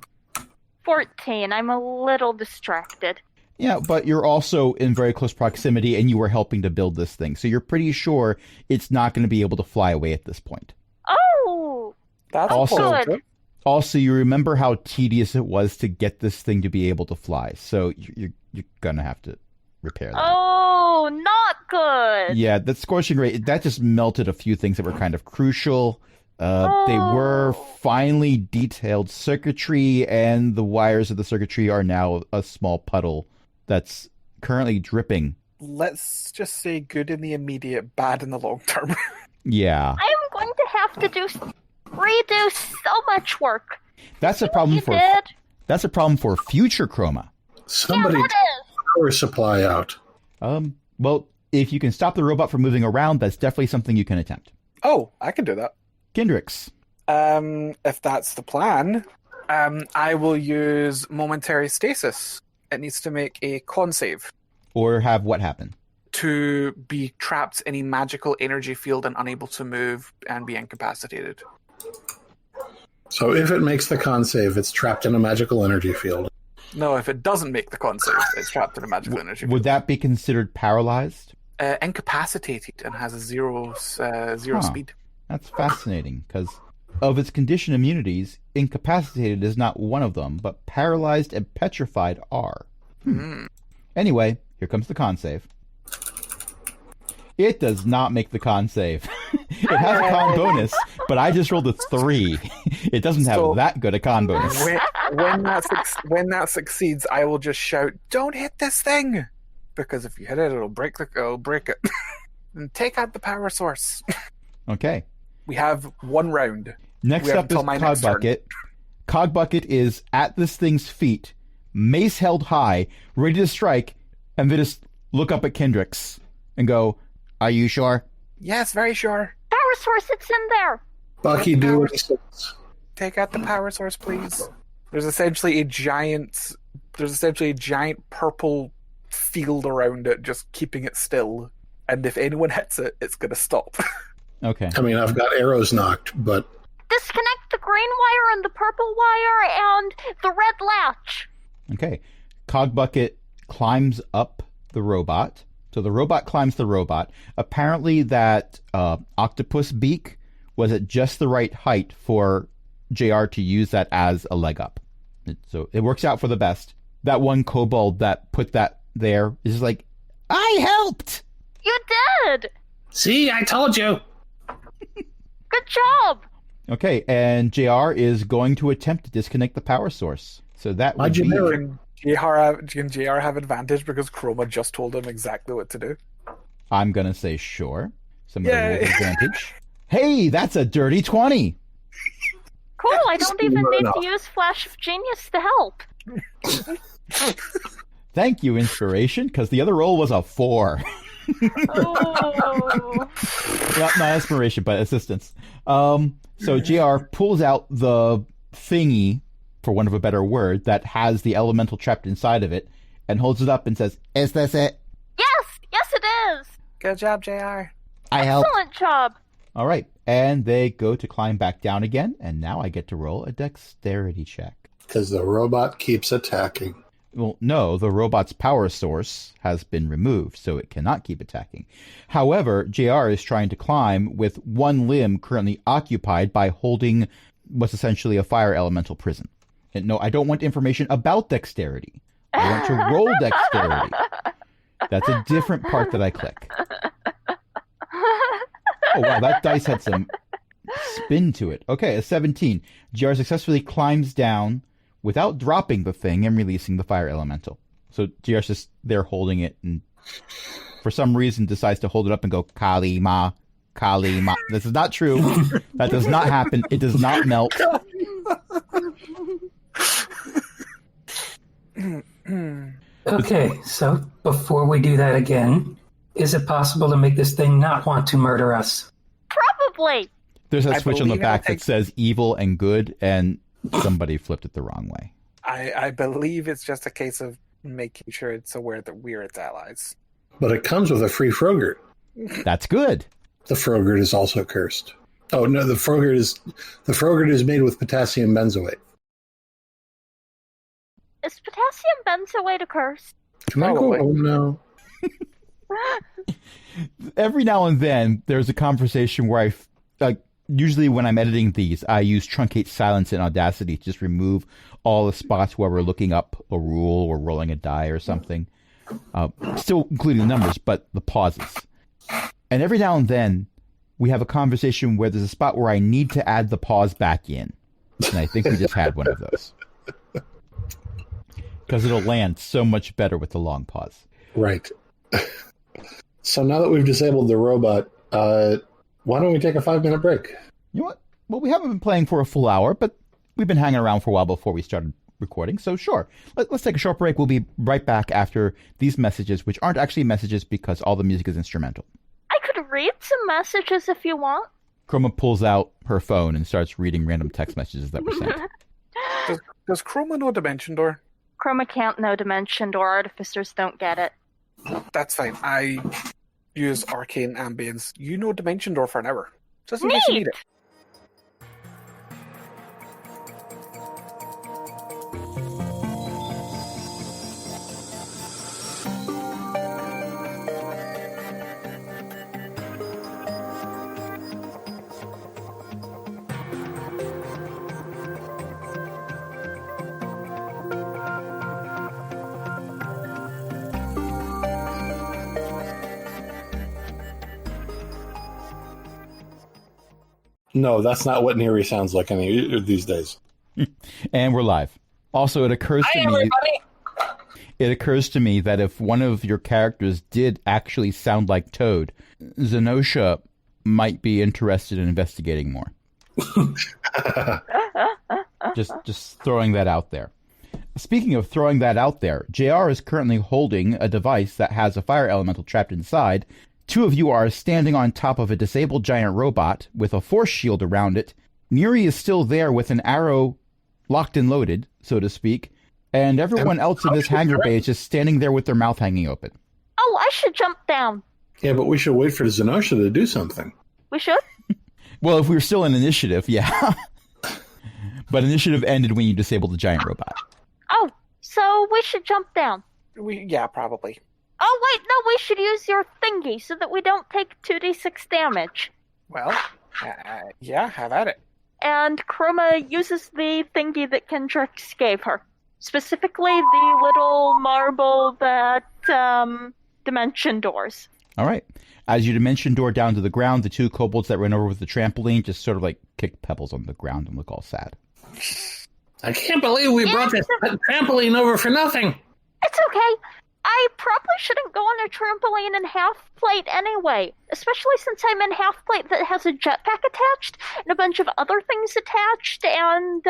[SPEAKER 2] 14. I'm a little distracted.
[SPEAKER 1] Yeah, but you're also in very close proximity, and you were helping to build this thing, so you're pretty sure it's not going to be able to fly away at this point.
[SPEAKER 2] Oh!
[SPEAKER 5] That's
[SPEAKER 1] Also-
[SPEAKER 5] positive.
[SPEAKER 1] Also, you remember how tedious it was to get this thing to be able to fly, so you're gonna have to repair that.
[SPEAKER 2] Oh, not good!
[SPEAKER 1] Yeah, that scorching ray, that just melted a few things that were kind of crucial. They were
[SPEAKER 2] Oh.
[SPEAKER 1] finely detailed circuitry, and the wires of the circuitry are now a small puddle that's currently dripping.
[SPEAKER 5] Let's just say good in the immediate, bad in the long term.
[SPEAKER 1] Yeah,
[SPEAKER 2] I am going to have to redo so much work.
[SPEAKER 1] that's a problem
[SPEAKER 2] You
[SPEAKER 1] for
[SPEAKER 2] did?
[SPEAKER 1] that's a problem for future Chroma.
[SPEAKER 3] Somebody
[SPEAKER 2] Yeah,
[SPEAKER 3] take
[SPEAKER 2] that is.
[SPEAKER 3] the power supply out.
[SPEAKER 1] Well, if you can stop the robot from moving around, that's definitely something you can attempt.
[SPEAKER 5] Oh, I can do that.
[SPEAKER 1] Kendricks.
[SPEAKER 5] If that's the plan, I will use momentary stasis. It needs to make a con save
[SPEAKER 1] Or have what happen?
[SPEAKER 5] to be trapped in a magical energy field and unable to move and be incapacitated.
[SPEAKER 3] So if it makes the con save, it's trapped in a magical energy field.
[SPEAKER 5] No, if it doesn't make the con save, it's trapped in a magical energy field.
[SPEAKER 1] Would that be considered paralyzed?
[SPEAKER 5] Incapacitated and has a zero
[SPEAKER 1] Huh.
[SPEAKER 5] speed.
[SPEAKER 1] That's fascinating, because of its condition immunities, incapacitated is not one of them, but paralyzed and petrified are. Anyway, here comes the con save. It does not make the con save. It has a con bonus, but I just rolled a 3. It doesn't have
[SPEAKER 5] So-
[SPEAKER 1] that good a con bonus.
[SPEAKER 5] When that succeeds, I will just shout, "Don't hit this thing!" Because if you hit it, it'll break it. And take out the power source.
[SPEAKER 1] Okay.
[SPEAKER 5] We have 1 round.
[SPEAKER 1] Next
[SPEAKER 5] We have
[SPEAKER 1] up is
[SPEAKER 5] until my next turn.
[SPEAKER 1] Cogbucket. Cogbucket is at this thing's feet, mace held high, ready to strike, and they just look up at Kendricks and go, "Are you sure?"
[SPEAKER 5] Yes, very sure.
[SPEAKER 2] Power source, it's in there.
[SPEAKER 3] Bucky, do what he says.
[SPEAKER 5] Take out the power source, please. There's essentially a giant purple field around it, just keeping it still. And if anyone hits it, it's going to stop.
[SPEAKER 1] Okay.
[SPEAKER 3] I mean, I've got arrows knocked, but
[SPEAKER 2] Disconnect the green wire and the purple wire and the red latch.
[SPEAKER 1] Okay. Cogbucket climbs up the robot. So the robot climbs the robot. Apparently that octopus beak was at just the right height for JR to use that as a leg up. So it works out for the best. That one kobold that put that there is just like, "I helped!"
[SPEAKER 2] You did.
[SPEAKER 3] see, I told you.
[SPEAKER 2] Good job.
[SPEAKER 1] Okay, and JR is going to attempt to disconnect the power source. So that would
[SPEAKER 3] How'd you
[SPEAKER 1] be...
[SPEAKER 3] know?
[SPEAKER 5] Can JR have advantage because Chroma just told him exactly what to do?
[SPEAKER 1] I'm going to say sure. So I'm going to roll
[SPEAKER 5] Yay.
[SPEAKER 1] with advantage. Hey, that's a dirty 20!
[SPEAKER 2] Cool, I don't even
[SPEAKER 3] Not
[SPEAKER 2] need
[SPEAKER 3] enough.
[SPEAKER 2] to use Flash of Genius to help.
[SPEAKER 1] Thank you, Inspiration, because the other roll was a 4.
[SPEAKER 2] Oh.
[SPEAKER 1] Not inspiration, but assistance. So JR pulls out the thingy, for want of a better word, that has the elemental trapped inside of it, and holds it up and says, "Is this it?
[SPEAKER 2] Yes, it is.
[SPEAKER 5] Good job, JR.
[SPEAKER 1] I help."
[SPEAKER 2] Excellent job.
[SPEAKER 1] All right, and they go to climb back down again, and now I get to roll a dexterity check.
[SPEAKER 3] Because the robot keeps attacking.
[SPEAKER 1] Well, no, the robot's power source has been removed, so it cannot keep attacking. However, JR is trying to climb with one limb currently occupied by holding what's essentially a fire elemental prison. And no, I don't want information about dexterity. I want to roll dexterity. That's a different part that I click. Oh, wow, that dice had some spin to it. Okay, a 17. JR successfully climbs down without dropping the thing and releasing the fire elemental. So JR's just there holding it, and for some reason decides to hold it up and go, "Kali Ma, Kali Ma." This is not true. That does not happen. It does not melt.
[SPEAKER 4] Okay, so before we do that again, is it possible to make this thing not want to murder us?
[SPEAKER 2] Probably.
[SPEAKER 1] There's a
[SPEAKER 5] I
[SPEAKER 1] switch on the
[SPEAKER 5] believe
[SPEAKER 1] back
[SPEAKER 5] it'll
[SPEAKER 1] that
[SPEAKER 5] take-
[SPEAKER 1] says evil and good, and somebody flipped it the wrong way.
[SPEAKER 5] I believe it's just a case of making sure it's aware that we're its allies.
[SPEAKER 3] But it comes with a free Frogurt.
[SPEAKER 1] That's good.
[SPEAKER 3] The Frogurt is also cursed. Oh no, the Frogurt is made with potassium benzoate.
[SPEAKER 2] Is potassium benzoate a curse?
[SPEAKER 3] Can I go
[SPEAKER 5] Probably.
[SPEAKER 3] home now?
[SPEAKER 1] Every now and then, there's a conversation where usually when I'm editing these, I use truncate silence in Audacity to just remove all the spots where we're looking up a rule or rolling a die or something. Still including the numbers, but the pauses. And every now and then, we have a conversation where there's a spot where I need to add the pause back in. And I think we just had one of those. Because it'll land so much better with the long pause.
[SPEAKER 3] Right. So now that we've disabled the robot, why don't we take a 5-minute break?
[SPEAKER 1] You know what? Well, we haven't been playing for a full hour, but we've been hanging around for a while before we started recording. So sure, let's take a short break. We'll be right back after these messages, which aren't actually messages because all the music is instrumental.
[SPEAKER 2] I could read some messages if you want.
[SPEAKER 1] Chroma pulls out her phone and starts reading random text messages that were sent.
[SPEAKER 5] Does Chroma know Dimension Door?
[SPEAKER 2] Chroma can't know Dimension Door. Artificers don't get it.
[SPEAKER 5] That's fine. I use Arcane Ambience. You know Dimension Door for an hour. Just in case you
[SPEAKER 2] Neat.
[SPEAKER 5] need it.
[SPEAKER 3] No, that's not what Neri sounds like any these days.
[SPEAKER 1] And we're live. Also, it occurs to
[SPEAKER 4] Hi,
[SPEAKER 1] me.
[SPEAKER 4] everybody.
[SPEAKER 1] It occurs to me that if one of your characters did actually sound like Toad, Zenosha might be interested in investigating more. Just throwing that out there. Speaking of throwing that out there, JR is currently holding a device that has a fire elemental trapped inside. Two of you are standing on top of a disabled giant robot with a force shield around it. Neri is still there with an arrow locked and loaded, so to speak, and everyone else in this hangar bay is just standing there with their mouth hanging open.
[SPEAKER 2] Oh, I should jump down.
[SPEAKER 3] Yeah, but we should wait for Zenosha to do something.
[SPEAKER 2] We should?
[SPEAKER 1] Well, if we were still in initiative, yeah. But initiative ended when you disabled the giant robot.
[SPEAKER 2] Oh, so we should jump down.
[SPEAKER 5] Yeah, probably.
[SPEAKER 2] Oh, wait, no, we should use your thingy so that we don't take 2d6 damage.
[SPEAKER 5] Well, yeah, have at it.
[SPEAKER 2] And Chroma uses the thingy that Kendrix gave her. Specifically, the little marble that, dimension doors.
[SPEAKER 1] All right. As you dimension door down to the ground, the two kobolds that ran over with the trampoline just sort of like kick pebbles on the ground and look all sad.
[SPEAKER 3] I can't believe we brought this trampoline over for nothing.
[SPEAKER 2] It's okay. I probably shouldn't go on a trampoline in half plate anyway, especially since I'm in half plate that has a jetpack attached and a bunch of other things attached, and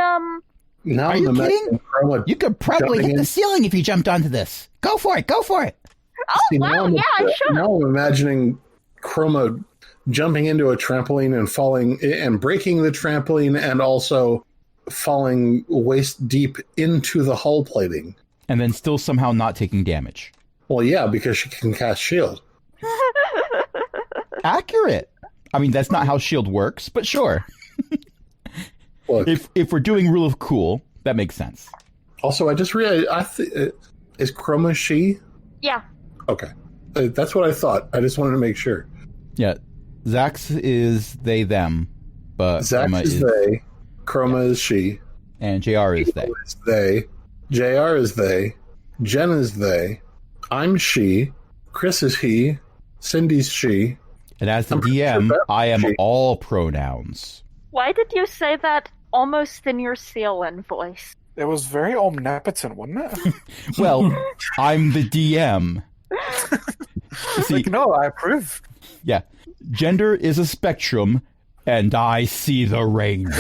[SPEAKER 3] Now
[SPEAKER 1] Are you kidding?
[SPEAKER 3] Chroma
[SPEAKER 1] You could probably
[SPEAKER 3] jumping
[SPEAKER 1] hit the
[SPEAKER 3] in.
[SPEAKER 1] ceiling if you jumped onto this. Go for it. Go for it.
[SPEAKER 2] oh
[SPEAKER 3] See,
[SPEAKER 2] wow, yeah, I should.
[SPEAKER 3] Now I'm imagining Chroma jumping into a trampoline and falling and breaking the trampoline and also falling waist deep into the hull plating.
[SPEAKER 1] And then still somehow not taking damage.
[SPEAKER 3] Well, yeah, because she can cast shield.
[SPEAKER 1] Accurate. I mean, that's not how shield works, but sure.
[SPEAKER 3] Look,
[SPEAKER 1] If we're doing rule of cool, that makes sense.
[SPEAKER 3] also, I just realized, is Chroma she?
[SPEAKER 2] Yeah.
[SPEAKER 3] Okay. That's what I thought. I just wanted to make sure.
[SPEAKER 1] Yeah. Zax is they, them, but
[SPEAKER 3] Zax
[SPEAKER 1] Chroma
[SPEAKER 3] is they. Chroma is she.
[SPEAKER 1] and JR is they.
[SPEAKER 3] Is they. JR is they. Jen is they. I'm she. Chris is he. Cindy's she.
[SPEAKER 1] And as the
[SPEAKER 3] I'm pretty sure
[SPEAKER 1] DM,
[SPEAKER 3] that's
[SPEAKER 1] I am
[SPEAKER 3] she.
[SPEAKER 1] all pronouns.
[SPEAKER 2] Why did you say that almost in your Sealand voice?
[SPEAKER 5] It was very omnipotent, wasn't it?
[SPEAKER 1] Well, I'm the DM. See,
[SPEAKER 5] Like, no, I approve.
[SPEAKER 1] yeah. Gender is a spectrum, and I see the rainbow.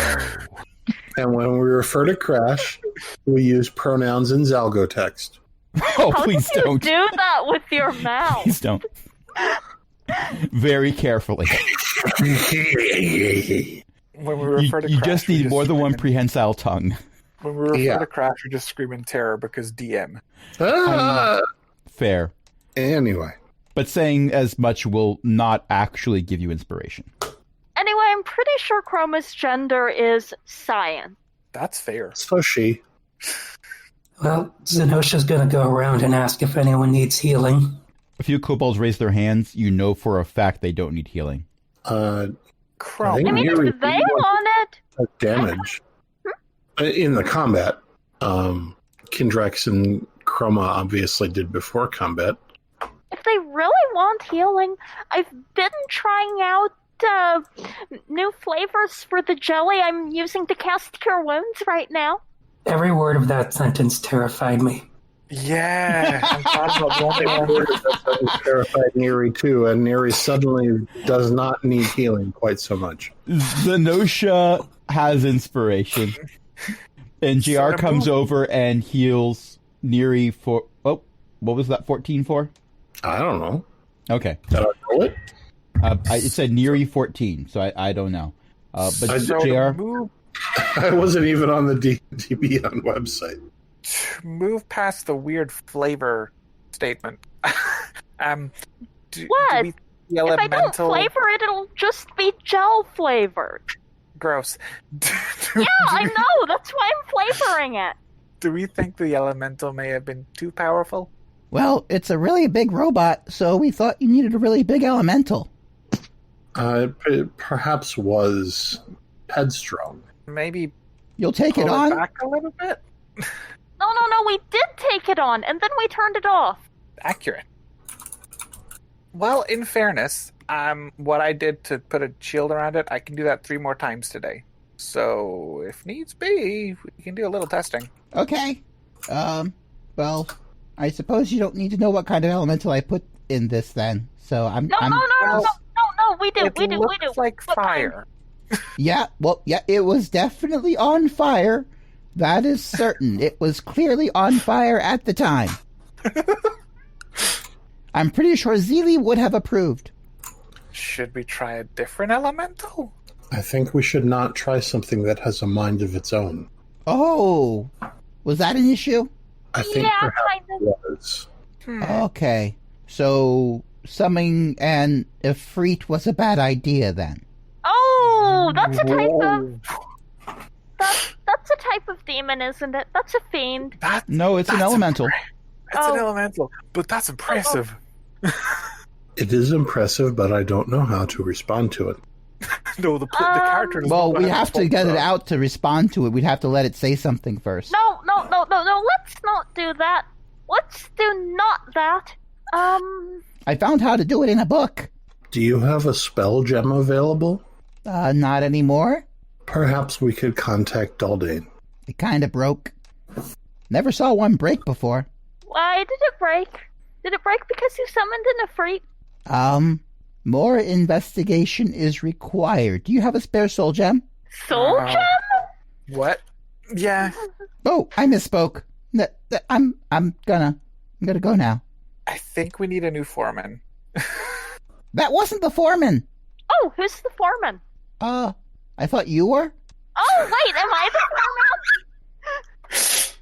[SPEAKER 3] And when we refer to Crash, we use pronouns in Zalgo text.
[SPEAKER 1] Oh,
[SPEAKER 2] How
[SPEAKER 1] please
[SPEAKER 2] did you
[SPEAKER 1] don't.
[SPEAKER 2] do that with your mouth?
[SPEAKER 1] Please don't. Very carefully.
[SPEAKER 5] When we refer to
[SPEAKER 1] You
[SPEAKER 5] Crash,
[SPEAKER 1] just
[SPEAKER 5] we
[SPEAKER 1] need more than one
[SPEAKER 5] scream
[SPEAKER 1] prehensile tongue.
[SPEAKER 5] When we refer
[SPEAKER 3] Yeah.
[SPEAKER 5] to Crash, we just scream in terror because DM.
[SPEAKER 3] Ah!
[SPEAKER 1] Fair.
[SPEAKER 3] Anyway.
[SPEAKER 1] But saying as much will not actually give you inspiration.
[SPEAKER 2] Anyway, I'm pretty sure Chroma's gender is Cyan.
[SPEAKER 5] That's fair.
[SPEAKER 3] So she.
[SPEAKER 4] Well, Zenosha's gonna go around and ask if anyone needs healing.
[SPEAKER 1] A few kobolds raise their hands. You know for a fact they don't need healing.
[SPEAKER 3] I
[SPEAKER 5] Chrome.
[SPEAKER 3] think
[SPEAKER 2] I mean,
[SPEAKER 3] Neri
[SPEAKER 2] if they want it,
[SPEAKER 3] took damage in the combat. Kindrex and Chroma obviously did before combat.
[SPEAKER 2] if they really want healing, I've been trying out new flavors for the jelly I'm using to cast Cure Wounds right now.
[SPEAKER 4] Every word of that sentence terrified me.
[SPEAKER 5] Yeah, I'm talking about the only one.
[SPEAKER 3] That terrified Neri too, and Neri suddenly does not need healing quite so much.
[SPEAKER 1] Zenosha has inspiration. And JR comes over and heals Neri for... Oh, what was that 14 for?
[SPEAKER 3] I don't know.
[SPEAKER 1] Okay.
[SPEAKER 3] Did I roll it?
[SPEAKER 1] It said Neri 14, so I don't know. But
[SPEAKER 5] So
[SPEAKER 1] JR...
[SPEAKER 5] to move,
[SPEAKER 3] I wasn't even on the DBN website.
[SPEAKER 5] to move past the weird flavor statement. Do
[SPEAKER 2] What?
[SPEAKER 5] we, the
[SPEAKER 2] If I don't
[SPEAKER 5] elemental
[SPEAKER 2] flavor it, it'll just be gel flavored.
[SPEAKER 5] gross.
[SPEAKER 2] Yeah, I know. That's why I'm flavoring it.
[SPEAKER 5] Do we think the elemental may have been too powerful?
[SPEAKER 1] Well, it's a really big robot, so we thought you needed a really big elemental.
[SPEAKER 3] It perhaps was headstrong.
[SPEAKER 5] Maybe
[SPEAKER 1] You'll take
[SPEAKER 5] pull
[SPEAKER 1] it on?
[SPEAKER 5] back a little bit?
[SPEAKER 2] No, we did take it on, and then we turned it off.
[SPEAKER 5] Accurate. Well, in fairness, what I did to put a shield around it, I can do that 3 more times today. So, if needs be, we can do a little testing.
[SPEAKER 6] Okay. Well, I suppose you don't need to know what kind of elemental I put in this then. So I'm.
[SPEAKER 2] No, we do.
[SPEAKER 5] It looks like
[SPEAKER 2] What
[SPEAKER 5] fire.
[SPEAKER 6] Yeah, well, yeah, it was definitely on fire. That is certain. It was clearly on fire at the time. I'm pretty sure Zeely would have approved.
[SPEAKER 5] Should we try a different elemental?
[SPEAKER 3] I think we should not try something that has a mind of its own.
[SPEAKER 6] Oh, was that an issue?
[SPEAKER 3] I think
[SPEAKER 2] Yeah,
[SPEAKER 3] perhaps
[SPEAKER 2] kind of.
[SPEAKER 3] it was.
[SPEAKER 6] Okay, so summoning an Ifrit was a bad idea then.
[SPEAKER 2] Oh, that's a type of that's a type of demon, isn't it? That's a fiend.
[SPEAKER 1] No, it's an
[SPEAKER 5] That's
[SPEAKER 1] elemental.
[SPEAKER 5] It's an
[SPEAKER 2] Oh.
[SPEAKER 5] elemental, but that's impressive.
[SPEAKER 3] It is impressive, but I don't know how to respond to it.
[SPEAKER 5] No, the character. does
[SPEAKER 6] Well,
[SPEAKER 5] not
[SPEAKER 6] we
[SPEAKER 5] know how
[SPEAKER 6] have to
[SPEAKER 5] respond
[SPEAKER 6] get it
[SPEAKER 5] that.
[SPEAKER 6] out to respond to it. We'd have to let it say something first.
[SPEAKER 2] No. Let's not do that. Let's do not that.
[SPEAKER 6] I found how to do it in a book.
[SPEAKER 3] Do you have a spell gem available?
[SPEAKER 6] Not anymore.
[SPEAKER 3] Perhaps we could contact Daldane.
[SPEAKER 6] It kind of broke. Never saw one break before.
[SPEAKER 2] Why did it break? Did it break because you summoned an Ifrit?
[SPEAKER 6] More investigation is required. Do you have a spare soul gem?
[SPEAKER 2] Soul gem?
[SPEAKER 5] What? Yeah,
[SPEAKER 6] Oh, I misspoke. I'm gonna go now.
[SPEAKER 5] I think we need a new foreman.
[SPEAKER 6] That wasn't the foreman.
[SPEAKER 2] Oh, who's the foreman?
[SPEAKER 6] I thought you were.
[SPEAKER 2] Oh, wait, am I the foreman?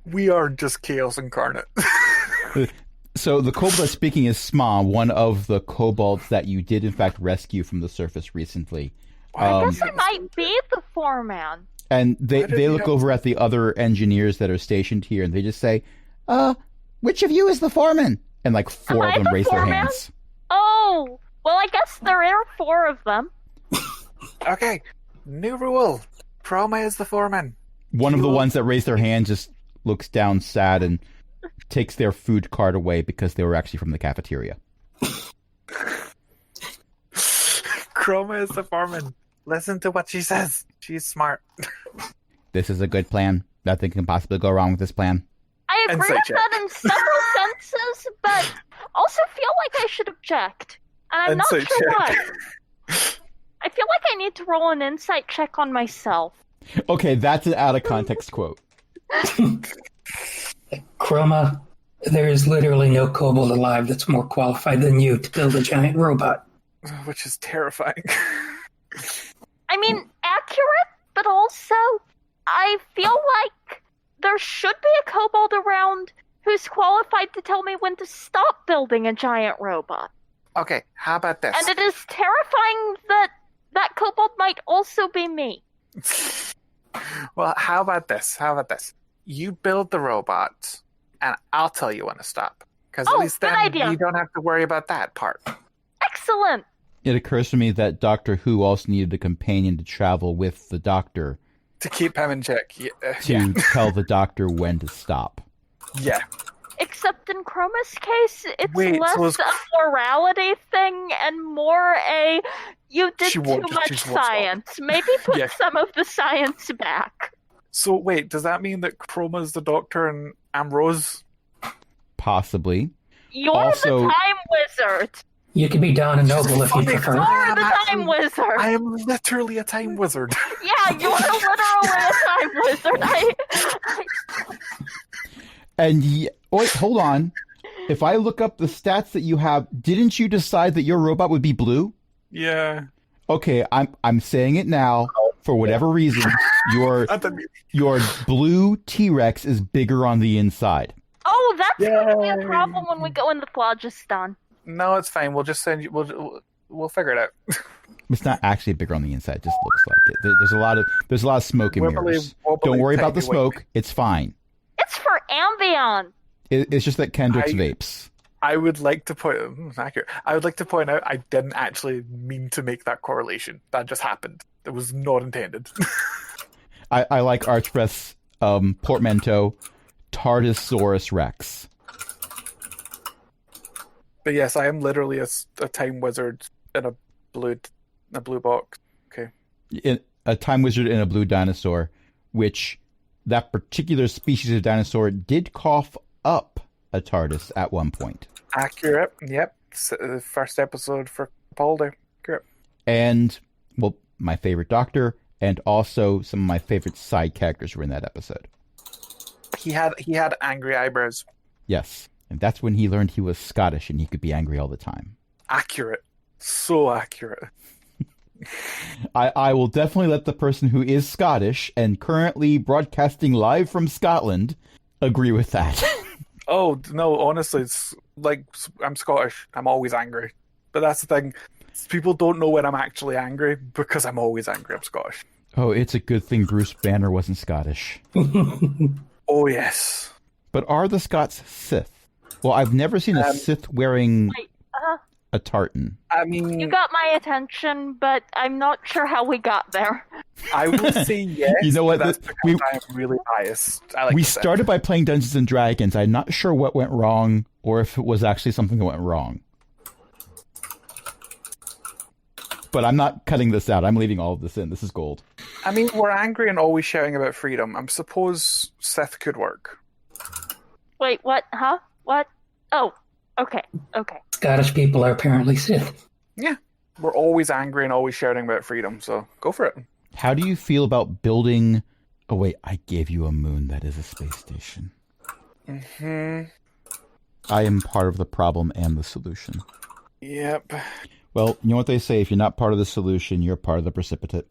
[SPEAKER 5] We are just chaos incarnate.
[SPEAKER 1] So the kobold that's speaking is Sma, one of the kobolds that you did in fact rescue from the surface recently.
[SPEAKER 2] I guess I might be the foreman.
[SPEAKER 1] And they
[SPEAKER 5] Why did
[SPEAKER 1] they
[SPEAKER 5] you
[SPEAKER 1] look
[SPEAKER 5] have
[SPEAKER 1] over at the other engineers that are stationed here, and they just say,
[SPEAKER 6] Which of you is the foreman?
[SPEAKER 1] and like 4
[SPEAKER 2] Am
[SPEAKER 1] of
[SPEAKER 2] I
[SPEAKER 1] them
[SPEAKER 2] the
[SPEAKER 1] raise their
[SPEAKER 2] foreman?
[SPEAKER 1] hands.
[SPEAKER 2] Oh, well, I guess there are 4 of them.
[SPEAKER 5] Okay, new rule. Chroma is the foreman.
[SPEAKER 1] One of the
[SPEAKER 5] Cool.
[SPEAKER 1] ones that raised their hand just looks down sad and takes their food cart away because they were actually from the cafeteria.
[SPEAKER 5] Chroma is the foreman. Listen to what she says. She's smart.
[SPEAKER 1] This is a good plan. Nothing can possibly go wrong with this plan.
[SPEAKER 2] I agree
[SPEAKER 5] Insight
[SPEAKER 2] with
[SPEAKER 5] check.
[SPEAKER 2] that in several senses, but also feel like I should object. And I'm not
[SPEAKER 5] Insight
[SPEAKER 2] sure
[SPEAKER 5] check.
[SPEAKER 2] why. I feel like I need to roll an insight check on myself.
[SPEAKER 1] Okay, that's an out of context quote.
[SPEAKER 4] Chroma, there is literally no kobold alive that's more qualified than you to build a giant robot.
[SPEAKER 5] Which is terrifying.
[SPEAKER 2] I mean, accurate, but also, I feel like there should be a kobold around who's qualified to tell me when to stop building a giant robot.
[SPEAKER 5] Okay, how about this?
[SPEAKER 2] And it is terrifying that that kobold might also be me.
[SPEAKER 5] Well, how about this? You build the robot, and I'll tell you when to stop. Because
[SPEAKER 2] Oh,
[SPEAKER 5] at least
[SPEAKER 2] good
[SPEAKER 5] then
[SPEAKER 2] idea.
[SPEAKER 5] you don't have to worry about that part.
[SPEAKER 2] Excellent.
[SPEAKER 1] It occurs to me that Doctor Who also needed a companion to travel with the Doctor
[SPEAKER 5] To keep him in check.
[SPEAKER 1] to tell the Doctor when to stop.
[SPEAKER 5] Yeah.
[SPEAKER 2] Except in Chroma's case, it's
[SPEAKER 5] Wait,
[SPEAKER 2] less
[SPEAKER 5] so is-
[SPEAKER 2] a morality thing and more a you did
[SPEAKER 5] She
[SPEAKER 2] too
[SPEAKER 5] won't-
[SPEAKER 2] much
[SPEAKER 5] she won't stop.
[SPEAKER 2] science. Maybe put
[SPEAKER 5] Yeah.
[SPEAKER 2] some of the science back.
[SPEAKER 5] So wait, does that mean that Chroma's the Doctor and Ambrose?
[SPEAKER 1] Possibly.
[SPEAKER 2] You're
[SPEAKER 1] Also-
[SPEAKER 2] the time wizard.
[SPEAKER 4] You could be Don and Noble if you
[SPEAKER 5] Funny,
[SPEAKER 4] prefer.
[SPEAKER 2] You're
[SPEAKER 5] I'm
[SPEAKER 2] the
[SPEAKER 5] actually-
[SPEAKER 2] time wizard.
[SPEAKER 5] I am literally a time wizard.
[SPEAKER 2] Yeah, you're literally a time wizard.
[SPEAKER 1] And wait, hold on. If I look up the stats that you have, didn't you decide that your robot would be blue?
[SPEAKER 5] Yeah.
[SPEAKER 1] Okay, I'm saying it now. For whatever reason, your blue T-Rex is bigger on the inside.
[SPEAKER 2] Oh, that's going to be a
[SPEAKER 5] Yay.
[SPEAKER 2] problem when we go in the Phlogiston.
[SPEAKER 5] No, it's fine. We'll just send you. We'll figure it out.
[SPEAKER 1] It's not actually bigger on the inside. It just looks like it. There's a lot of smoke and
[SPEAKER 5] We'll
[SPEAKER 1] mirrors.
[SPEAKER 5] we'll
[SPEAKER 1] Don't worry about the
[SPEAKER 5] tiny white-
[SPEAKER 1] smoke. It's fine.
[SPEAKER 2] It's for Ambion.
[SPEAKER 1] It's just that Kendrick's
[SPEAKER 5] I-
[SPEAKER 1] vapes.
[SPEAKER 5] I would like to point. Accurate. I would like to point out I didn't actually mean to make that correlation. That just happened. It was not intended.
[SPEAKER 1] I like Archbreath's portmanteau, Tardisaurus Rex.
[SPEAKER 5] But yes, I am literally a time wizard in a blue box. Okay.
[SPEAKER 1] A time wizard and a blue dinosaur, which that particular species of dinosaur did cough up a TARDIS at one point.
[SPEAKER 5] Accurate. Yep. The first episode for Capaldi. Accurate.
[SPEAKER 1] And, well, my favorite Doctor, and also some of my favorite side characters were in that episode.
[SPEAKER 5] He had angry eyebrows.
[SPEAKER 1] Yes. And that's when he learned he was Scottish and he could be angry all the time.
[SPEAKER 5] Accurate. So accurate.
[SPEAKER 1] I will definitely let the person who is Scottish and currently broadcasting live from Scotland agree with that.
[SPEAKER 5] Oh, no, honestly, it's like, I'm Scottish. I'm always angry. But that's the thing. People don't know when I'm actually angry because I'm always angry. I'm Scottish.
[SPEAKER 1] Oh, it's a good thing Bruce Banner wasn't Scottish.
[SPEAKER 5] Oh, yes.
[SPEAKER 1] But are the Scots Sith? Well, I've never seen a Sith wearing a tartan.
[SPEAKER 5] I mean,
[SPEAKER 2] You got my attention, but I'm not sure how we got there.
[SPEAKER 5] I will say yes.
[SPEAKER 1] You know what?
[SPEAKER 5] But that's because I'm really biased.
[SPEAKER 1] We started by playing Dungeons and Dragons. I'm not sure what went wrong or if it was actually something that went wrong. But I'm not cutting this out. I'm leaving all of this in. This is gold.
[SPEAKER 5] I mean, we're angry and always shouting about freedom. I suppose Sith could work.
[SPEAKER 2] Wait, what? Huh? What? Oh, okay.
[SPEAKER 4] Scottish people are apparently Sith.
[SPEAKER 5] Yeah. We're always angry and always shouting about freedom, so go for it.
[SPEAKER 1] How do you feel about building... Oh, wait, I gave you a moon that is a space station.
[SPEAKER 5] Mm-hmm.
[SPEAKER 1] I am part of the problem and the solution.
[SPEAKER 5] Yep.
[SPEAKER 1] Well, you know what they say, if you're not part of the solution, you're part of the precipitate.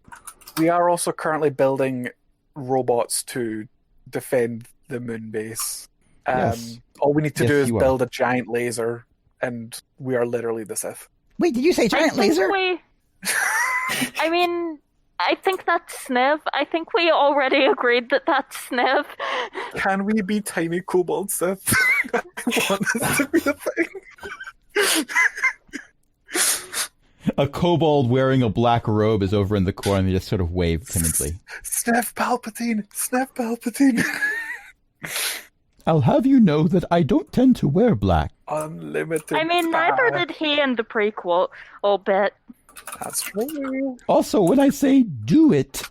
[SPEAKER 5] We are also currently building robots to defend the moon base.
[SPEAKER 1] Yes.
[SPEAKER 5] All we need to
[SPEAKER 1] Yes,
[SPEAKER 5] do is
[SPEAKER 1] you are.
[SPEAKER 5] build a giant laser, and we are literally the Sith.
[SPEAKER 6] Wait, did you say giant laser?
[SPEAKER 2] I mean, I think that's Sniv. I think we already agreed that that's Sniv.
[SPEAKER 5] Can we be tiny kobold Sith? I want this to be a thing.
[SPEAKER 1] A kobold wearing a black robe is over in the corner and they just sort of wave timidly.
[SPEAKER 5] Sniff Palpatine! Sniff Palpatine!
[SPEAKER 1] I'll have you know that I don't tend to wear black.
[SPEAKER 5] Unlimited
[SPEAKER 2] I mean, neither did he in the prequel, bit.
[SPEAKER 5] That's true.
[SPEAKER 1] Also, when I say do it,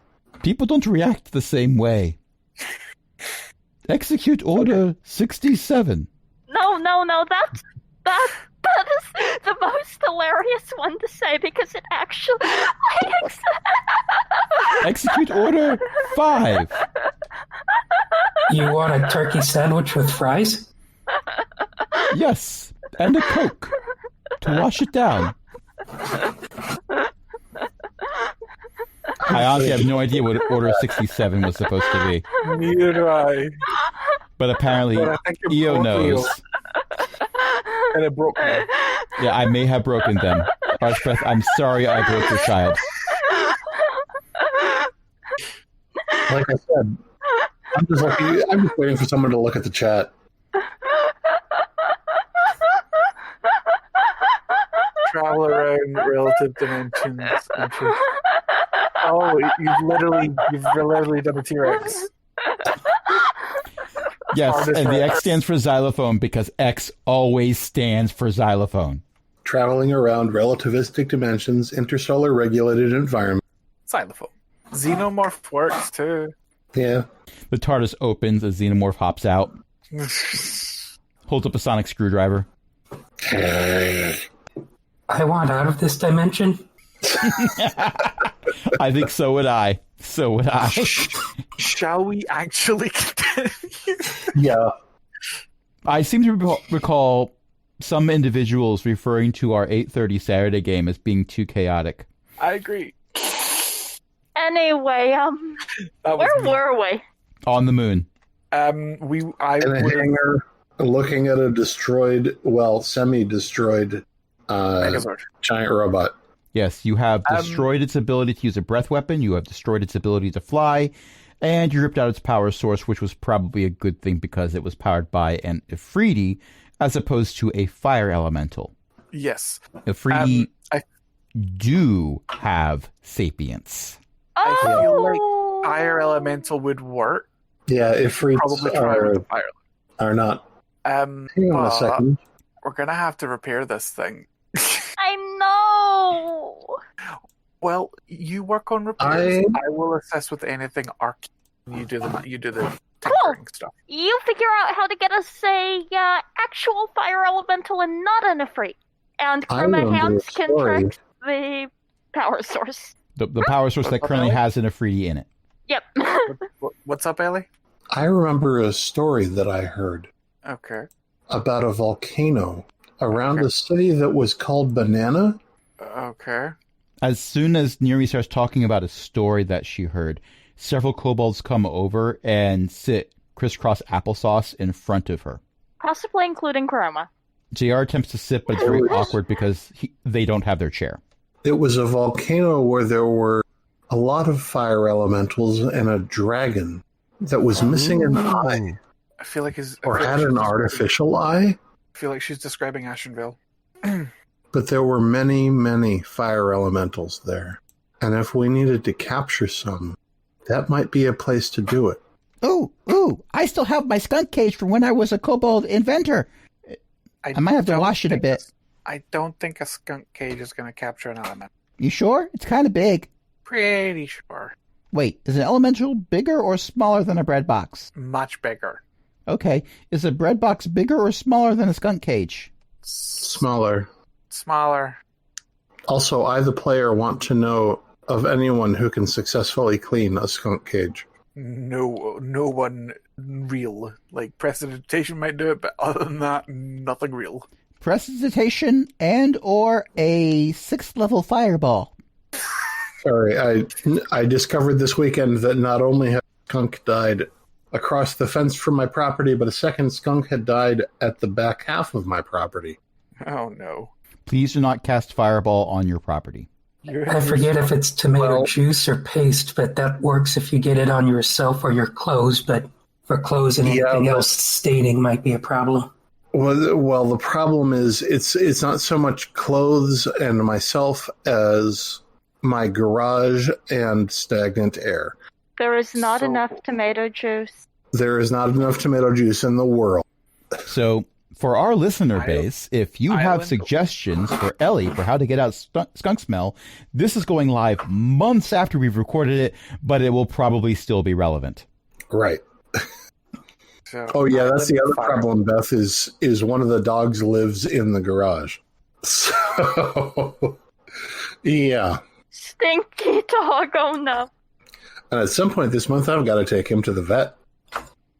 [SPEAKER 1] people don't react the same way. Execute Order 67.
[SPEAKER 2] No, that is the most hilarious one to say because it actually
[SPEAKER 1] Execute Order 5.
[SPEAKER 4] You want a turkey sandwich with fries?
[SPEAKER 1] Yes, and a Coke to wash it down. I honestly have no idea what Order 67 was supposed to be.
[SPEAKER 5] Neither do I.
[SPEAKER 1] But apparently,
[SPEAKER 5] But I think it
[SPEAKER 1] EO
[SPEAKER 5] broke
[SPEAKER 1] knows.
[SPEAKER 5] EO. And it broke me.
[SPEAKER 1] Yeah, I may have broken them. Archbeth, I'm sorry I broke your child.
[SPEAKER 3] Like I said, I'm just waiting for someone to look at the chat.
[SPEAKER 5] Travel around relative dimensions. Oh, you've literally done a T-Rex.
[SPEAKER 1] Yes, and the X stands for xylophone because X always stands for xylophone.
[SPEAKER 3] Traveling around relativistic dimensions, interstellar regulated environment.
[SPEAKER 5] Xylophone. Xenomorph works too.
[SPEAKER 3] Yeah.
[SPEAKER 1] The TARDIS opens, a xenomorph hops out, holds up a sonic screwdriver.
[SPEAKER 4] I want out of this dimension.
[SPEAKER 1] I think so would I. So would I.
[SPEAKER 5] Shall we actually continue?
[SPEAKER 3] Yeah.
[SPEAKER 1] I seem to recall some individuals referring to our 8:30 Saturday game as being too chaotic.
[SPEAKER 5] I agree.
[SPEAKER 2] Anyway,
[SPEAKER 5] That was
[SPEAKER 2] where
[SPEAKER 5] me.
[SPEAKER 2] were we?
[SPEAKER 1] On the moon.
[SPEAKER 5] I
[SPEAKER 3] In a
[SPEAKER 5] would,
[SPEAKER 3] hangar, looking at a destroyed, well, semi-destroyed
[SPEAKER 5] Megazord.
[SPEAKER 3] giant robot.
[SPEAKER 1] Yes, you have destroyed its ability to use a breath weapon, you have destroyed its ability to fly, and you ripped out its power source, which was probably a good thing because it was powered by an Ifriti as opposed to a fire elemental.
[SPEAKER 5] Yes.
[SPEAKER 1] Ifriti
[SPEAKER 5] I
[SPEAKER 1] do have sapience.
[SPEAKER 5] I feel like
[SPEAKER 2] Oh,
[SPEAKER 5] fire elemental would work.
[SPEAKER 3] Yeah, Ifrits
[SPEAKER 5] Probably try with the fire.
[SPEAKER 3] are not.
[SPEAKER 5] Hang
[SPEAKER 3] Hang on a second.
[SPEAKER 5] We're gonna have to repair this thing.
[SPEAKER 2] I know.
[SPEAKER 5] Well, you work on repairs. I will assist with anything arcane. You do the tinkering stuff.
[SPEAKER 2] You figure out how to get us a actual fire elemental and not an Ifrit. And Chroma Hands can track the power source.
[SPEAKER 1] The power source that currently has an Afridi in it.
[SPEAKER 2] Yep.
[SPEAKER 5] What's up, Ellie?
[SPEAKER 3] I remember a story that I heard
[SPEAKER 5] Okay.
[SPEAKER 3] about a volcano around a city that was called Banana.
[SPEAKER 5] Okay.
[SPEAKER 1] As soon as Neri starts talking about a story that she heard, several kobolds come over and sit crisscross applesauce in front of her.
[SPEAKER 2] Possibly including Chroma.
[SPEAKER 1] JR attempts to sit, but it's very awkward because they don't have their chair.
[SPEAKER 3] It was a volcano where there were a lot of fire elementals and a dragon that was missing an eye.
[SPEAKER 5] I feel like
[SPEAKER 3] had an artificial eye.
[SPEAKER 5] I feel like she's describing Ashenville.
[SPEAKER 3] But there were many, many fire elementals there. And if we needed to capture some, that might be a place to do it.
[SPEAKER 6] Ooh, I still have my skunk cage from when I was a kobold inventor. I might have to wash it a bit.
[SPEAKER 5] I don't think a skunk cage is going to capture an element.
[SPEAKER 6] You sure? It's kind of big.
[SPEAKER 5] Pretty sure.
[SPEAKER 6] Wait, is an elemental bigger or smaller than a bread box?
[SPEAKER 5] Much bigger.
[SPEAKER 6] Okay, is a bread box bigger or smaller than a skunk cage?
[SPEAKER 3] Smaller.
[SPEAKER 5] Smaller.
[SPEAKER 3] Also, I, the player, want to know of anyone who can successfully clean a skunk cage.
[SPEAKER 5] No one real. Like, prestidigitation might do it, but other than that, nothing real.
[SPEAKER 6] Prestidigitation and or a 6th level fireball.
[SPEAKER 3] Sorry, I discovered this weekend that not only had a skunk died across the fence from my property, but a second skunk had died at the back half of my property.
[SPEAKER 5] Oh, no.
[SPEAKER 1] Please do not cast fireball on your property.
[SPEAKER 4] I forget if it's tomato juice or paste, but that works if you get it on yourself or your clothes, but for clothes and anything else, staining might be a problem.
[SPEAKER 3] Well, the problem is it's not so much clothes and myself as my garage and stagnant air.
[SPEAKER 2] There is not enough tomato juice.
[SPEAKER 3] There is not enough tomato juice in the world.
[SPEAKER 1] So, for our listener base, if you have suggestions for Ellie for how to get out skunk smell, this is going live months after we've recorded it, but it will probably still be relevant.
[SPEAKER 3] Right. Oh yeah, that's the other problem, Beth, is one of the dogs lives in the garage. So, yeah.
[SPEAKER 2] Stinky dog, oh no.
[SPEAKER 3] And at some point this month, I've got to take him to the vet.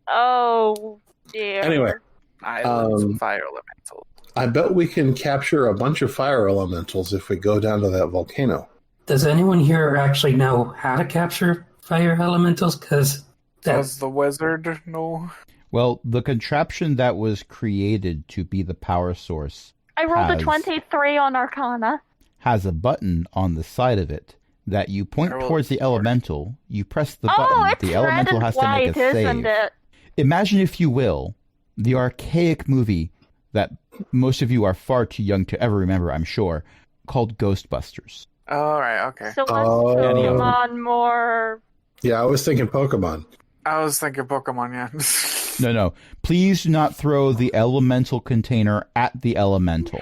[SPEAKER 2] Oh, dear.
[SPEAKER 3] Anyway.
[SPEAKER 5] Fire elemental.
[SPEAKER 3] I bet we can capture a bunch of fire elementals if we go down to that volcano.
[SPEAKER 4] Does anyone here actually know how to capture fire elementals? Does
[SPEAKER 5] the wizard know?
[SPEAKER 1] Well, the contraption that was created to be the power source
[SPEAKER 2] I rolled a 23 on Arcana.
[SPEAKER 1] Has a button on the side of it that you point towards the elemental, you press the button,
[SPEAKER 2] it's
[SPEAKER 1] the elemental has to make a save.
[SPEAKER 2] Isn't it?
[SPEAKER 1] Imagine, if you will, the archaic movie that most of you are far too young to ever remember, I'm sure, called Ghostbusters.
[SPEAKER 5] All right, okay.
[SPEAKER 2] So let's Pokemon more...
[SPEAKER 3] Yeah, I was thinking Pokemon.
[SPEAKER 5] I was thinking Pokemon, yeah.
[SPEAKER 1] No. Please do not throw the elemental container at the elemental.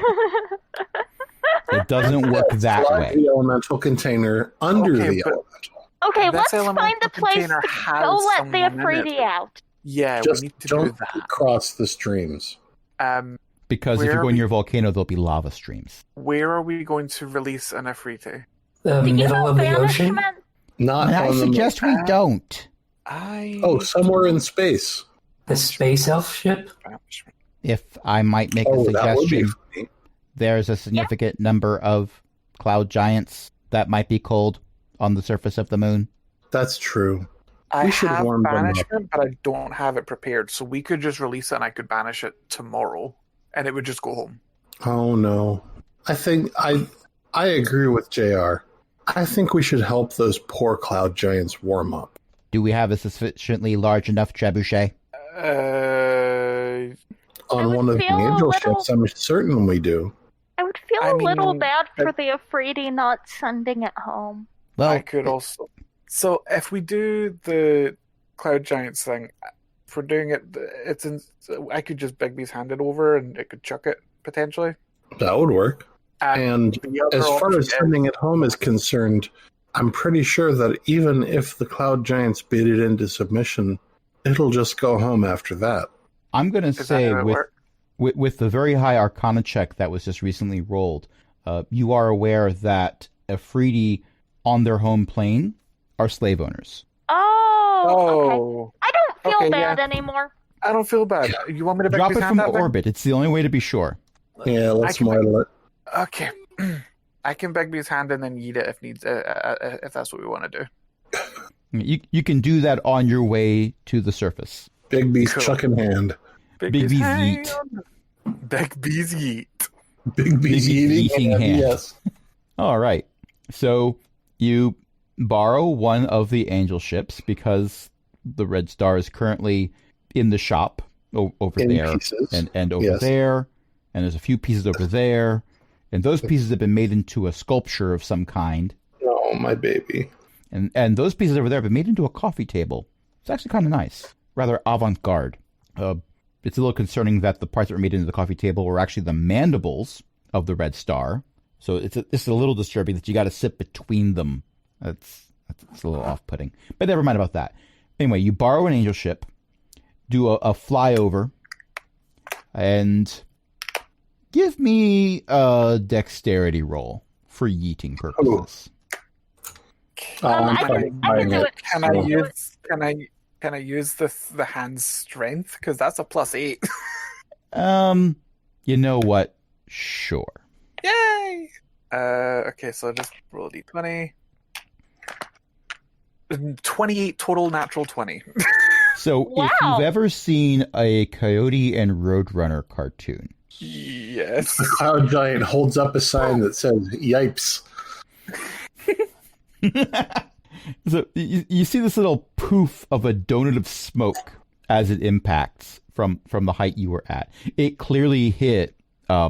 [SPEAKER 1] It doesn't work that way.
[SPEAKER 3] The elemental container under the elemental.
[SPEAKER 2] Okay, let's find a place to go let the Afridi out.
[SPEAKER 5] Yeah,
[SPEAKER 3] just
[SPEAKER 5] we need to
[SPEAKER 3] don't
[SPEAKER 5] do that.
[SPEAKER 3] Cross the streams.
[SPEAKER 1] Because if you're going near a volcano, there'll be lava streams.
[SPEAKER 5] Where are we going to release an Afridi?
[SPEAKER 4] The middle of the ocean?
[SPEAKER 3] Not
[SPEAKER 6] I suggest we don't.
[SPEAKER 3] Somewhere in space.
[SPEAKER 4] The space elf ship?
[SPEAKER 1] If I might make a suggestion, there's a significant number of cloud giants that might be cold on the surface of the moon.
[SPEAKER 3] That's true.
[SPEAKER 5] I have banishment, but I don't have it prepared, so we could just release it and I could banish it tomorrow, and it would just go home.
[SPEAKER 3] Oh no. I think I agree with JR. I think we should help those poor cloud giants warm up.
[SPEAKER 1] Do we have a sufficiently large enough trebuchet?
[SPEAKER 3] On one of the angel ships, I'm certain we do.
[SPEAKER 2] I would feel a little bad for the Afridi not sending it home.
[SPEAKER 1] Well,
[SPEAKER 5] I could also... So if we do the Cloud Giants thing, if we're doing it, I could just Bigby's hand it over and it could chuck it potentially.
[SPEAKER 3] That would work. And
[SPEAKER 5] the other
[SPEAKER 3] as far
[SPEAKER 5] option
[SPEAKER 3] as sending it home is concerned, I'm pretty sure that even if the Cloud Giants beat it into submission, it'll just go home after that.
[SPEAKER 1] I'm going to
[SPEAKER 5] Is that
[SPEAKER 1] say
[SPEAKER 5] how it works?
[SPEAKER 1] with the very high Arcana check that was just recently rolled, you are aware that Afridi on their home plane are slave owners.
[SPEAKER 2] Oh, okay. I don't feel bad anymore.
[SPEAKER 5] I don't feel bad. You want me to
[SPEAKER 1] Drop
[SPEAKER 5] Begbie's
[SPEAKER 1] it
[SPEAKER 5] hand
[SPEAKER 1] from
[SPEAKER 5] that thing?
[SPEAKER 1] orbit. It's the only way to be sure.
[SPEAKER 3] Yeah, let's model it.
[SPEAKER 5] Okay. I can Begbie's hand and then eat it if that's what we want to do.
[SPEAKER 1] You can do that on your way to the surface.
[SPEAKER 3] Bigby's
[SPEAKER 5] Cool.
[SPEAKER 3] chuck in hand.
[SPEAKER 1] Bigby's yeet.
[SPEAKER 5] Begbie's yeet.
[SPEAKER 3] Bigby's eating
[SPEAKER 1] hand.
[SPEAKER 3] Yes.
[SPEAKER 1] All right. So you borrow one of the angel ships because the Red Star is currently in the shop over
[SPEAKER 3] In
[SPEAKER 1] there
[SPEAKER 3] pieces.
[SPEAKER 1] and over
[SPEAKER 3] Yes.
[SPEAKER 1] there, and there's a few pieces over there, and those pieces have been made into a sculpture of some kind,
[SPEAKER 3] Oh, my baby.
[SPEAKER 1] and those pieces over there have been made into a coffee table. It's actually kind of nice, rather avant-garde. It's a little concerning that the parts that were made into the coffee table were actually the mandibles of the Red Star. So it's a little disturbing that you got to sit between them. That's a little off-putting. But never mind about that. Anyway, you borrow an angel ship, do a flyover, and give me a dexterity roll for yeeting purposes.
[SPEAKER 2] I can do it.
[SPEAKER 5] Can I use the hand's strength? Because that's a +8.
[SPEAKER 1] You know what? Sure.
[SPEAKER 5] Yay! Okay, so just roll a d20. 28 total natural 20.
[SPEAKER 1] So if
[SPEAKER 2] Wow.
[SPEAKER 1] you've ever seen a Coyote and Roadrunner cartoon,
[SPEAKER 5] Yes.
[SPEAKER 3] The Cloud Giant holds up a sign that says, "Yipes."
[SPEAKER 1] so you see this little poof of a donut of smoke as it impacts from the height you were at. It clearly hit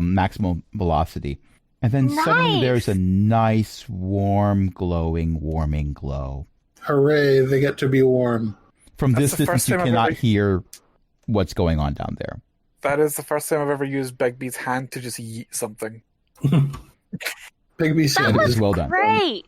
[SPEAKER 1] maximum velocity. And then suddenly
[SPEAKER 2] Nice.
[SPEAKER 1] there's a nice, warm, warming glow.
[SPEAKER 3] Hooray, they get to be warm.
[SPEAKER 1] From
[SPEAKER 5] That's
[SPEAKER 1] this
[SPEAKER 5] the
[SPEAKER 1] distance,
[SPEAKER 5] first
[SPEAKER 1] you
[SPEAKER 5] time I've
[SPEAKER 1] cannot
[SPEAKER 5] ever-
[SPEAKER 1] hear what's going on down there.
[SPEAKER 5] That is the first time I've ever used Begbie's hand to just yeet something.
[SPEAKER 3] Bigby
[SPEAKER 2] That
[SPEAKER 3] said,
[SPEAKER 2] was
[SPEAKER 1] well done.
[SPEAKER 2] great.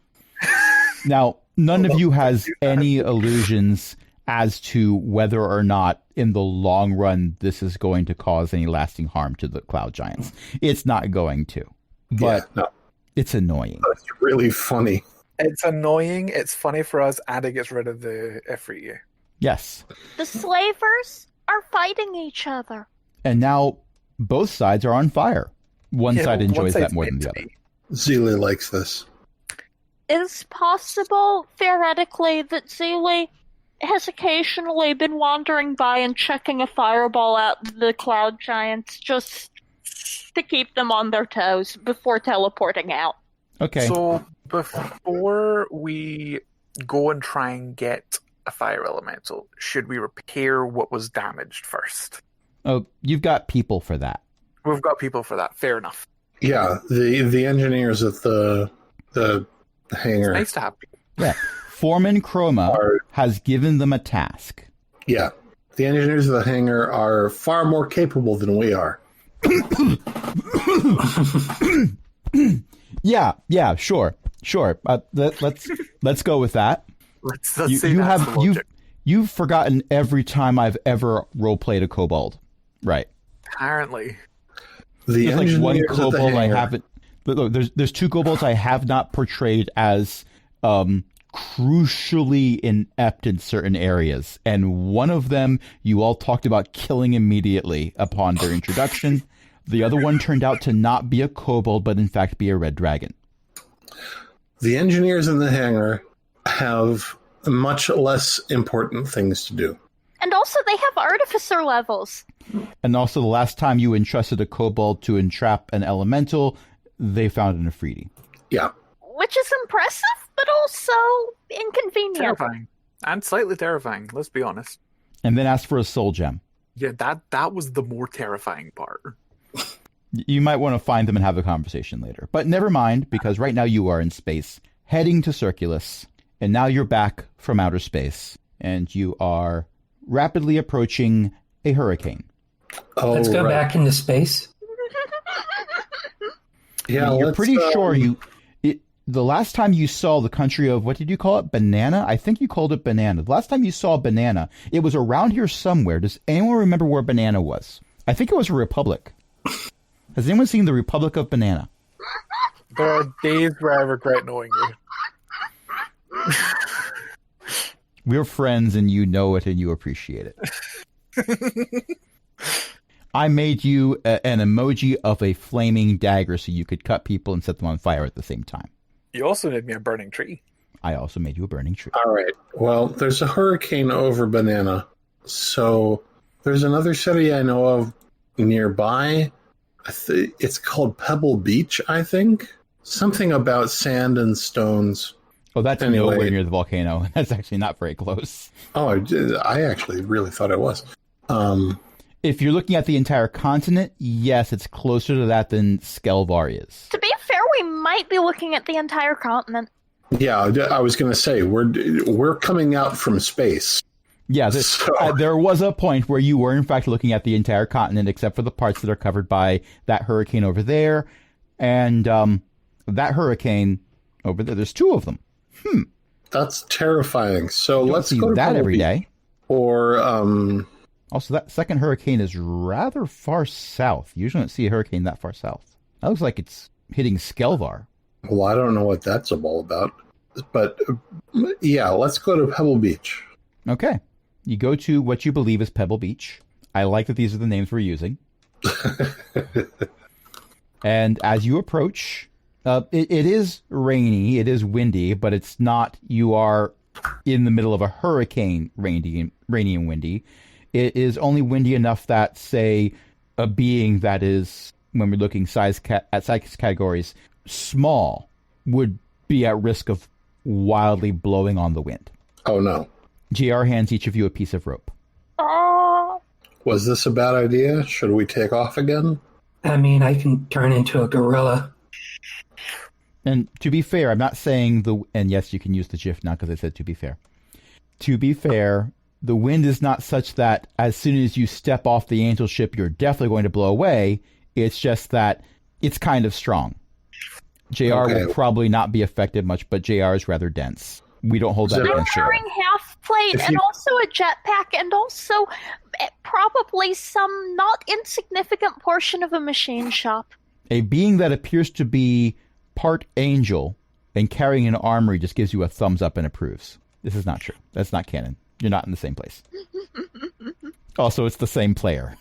[SPEAKER 1] Now, none of you has any illusions as to whether or not, in the long run, this is going to cause any lasting harm to the Cloud Giants. It's not going to, but
[SPEAKER 3] yeah, no,
[SPEAKER 1] it's annoying.
[SPEAKER 3] that's really funny.
[SPEAKER 5] It's annoying, it's funny for us, and it gets rid of the Ifrit.
[SPEAKER 1] Yes.
[SPEAKER 2] The slavers are fighting each other.
[SPEAKER 1] And now both sides are on fire. One side enjoys that more than the other.
[SPEAKER 3] Zeely likes this.
[SPEAKER 2] Is possible, theoretically, that Zeely has occasionally been wandering by and checking a fireball at the Cloud Giants just to keep them on their toes before teleporting out.
[SPEAKER 1] Okay.
[SPEAKER 5] So before we go and try and get a fire elemental, should we repair what was damaged first?
[SPEAKER 1] Oh, you've got people for that.
[SPEAKER 5] We've got people for that. Fair enough.
[SPEAKER 3] Yeah, the engineers at the hangar.
[SPEAKER 5] It's nice to have people.
[SPEAKER 1] Yeah. Foreman Chroma
[SPEAKER 3] Are-
[SPEAKER 1] has given them a task.
[SPEAKER 3] Yeah, the engineers of the hangar are far more capable than we are.
[SPEAKER 1] Yeah, sure. Let's go with that.
[SPEAKER 5] Let's say that's the logic.
[SPEAKER 1] You've forgotten every time I've ever roleplayed a kobold, right?
[SPEAKER 5] Apparently.
[SPEAKER 3] The
[SPEAKER 1] There's like one
[SPEAKER 3] engineers at the
[SPEAKER 1] kobold I
[SPEAKER 3] hangar-
[SPEAKER 1] haven't. Look, there's two kobolds I have not portrayed as crucially inept in certain areas, and one of them you all talked about killing immediately upon their introduction. The other one turned out to not be a kobold, but in fact be a red dragon.
[SPEAKER 3] The engineers in the hangar have much less important things to do.
[SPEAKER 2] And also, they have artificer levels.
[SPEAKER 1] And also, the last time you entrusted a kobold to entrap an elemental, they found an Afridi.
[SPEAKER 3] Yeah,
[SPEAKER 2] Which is impressive, but also inconvenient.
[SPEAKER 5] Terrifying. And slightly terrifying, let's be honest.
[SPEAKER 1] And then asked for a soul gem.
[SPEAKER 5] Yeah, that was the more terrifying part.
[SPEAKER 1] You might want to find them and have a conversation later. But never mind, because right now you are in space, heading to Circulus, and now you're back from outer space, and you are rapidly approaching a hurricane.
[SPEAKER 3] oh,
[SPEAKER 4] Let's go
[SPEAKER 3] right.
[SPEAKER 4] back into space.
[SPEAKER 3] Yeah,
[SPEAKER 1] you're
[SPEAKER 3] let's,
[SPEAKER 1] pretty sure the last time you saw the country of, what did you call it? Banana? I think you called it Banana. The last time you saw Banana, it was around here somewhere. Does anyone remember where Banana was? I think it was a republic. Has anyone seen the Republic of Banana?
[SPEAKER 5] There are days where I regret knowing you.
[SPEAKER 1] We're friends and you know it and you appreciate it. I made you an emoji of a flaming dagger so you could cut people and set them on fire at the same time.
[SPEAKER 5] You also made me a burning tree.
[SPEAKER 1] I also made you a burning tree.
[SPEAKER 3] All right. Well, there's a hurricane over Banana. So there's another city I know of nearby. It's called Pebble Beach, I think. Something about sand and stones.
[SPEAKER 1] Oh, that's nowhere near the volcano. That's actually not very close.
[SPEAKER 3] Oh, I actually really thought it was.
[SPEAKER 1] If you're looking at the entire continent, yes, it's closer to that than Skelvar is.
[SPEAKER 2] To be fair, we might be looking at the entire continent.
[SPEAKER 3] Yeah, I was going to say, we're coming out from space.
[SPEAKER 1] Yeah, there was a point where you were, in fact, looking at the entire continent, except for the parts that are covered by that hurricane over there. And that hurricane over there, there's two of them.
[SPEAKER 3] That's terrifying. So let's
[SPEAKER 1] see
[SPEAKER 3] go to
[SPEAKER 1] that every
[SPEAKER 3] Beach.
[SPEAKER 1] day.
[SPEAKER 3] Or,
[SPEAKER 1] Also, that second hurricane is rather far south. You usually don't see a hurricane that far south. That looks like it's hitting Skelvar.
[SPEAKER 3] well, I don't know what that's all about. But, yeah, let's go to Pebble Beach.
[SPEAKER 1] Okay. You go to what you believe is Pebble Beach. I like that these are the names we're using. And as you approach, it is rainy, it is windy, but it's not, you are in the middle of a hurricane, rainy and windy. It is only windy enough that, say, a being that is, when we're looking at size categories, small, would be at risk of wildly blowing on the wind.
[SPEAKER 3] Oh, no.
[SPEAKER 1] JR hands each of you a piece of rope.
[SPEAKER 2] Oh.
[SPEAKER 3] Was this a bad idea? Should we take off again?
[SPEAKER 4] I mean, I can turn into a gorilla.
[SPEAKER 1] And to be fair, I'm not saying and yes, you can use the GIF now because I said to be fair. To be fair, the wind is not such that as soon as you step off the angel ship, you're definitely going to blow away. It's just that it's kind of strong. JR will probably not be affected much, but JR is rather dense. We don't hold that
[SPEAKER 2] I'm
[SPEAKER 1] against JR.
[SPEAKER 2] wearing half plate and also a jetpack and also probably some not insignificant portion of a machine shop.
[SPEAKER 1] A being that appears to be part angel and carrying an armory just gives you a thumbs up and approves. This is not true. That's not canon. You're not in the same place. Also, it's the same player.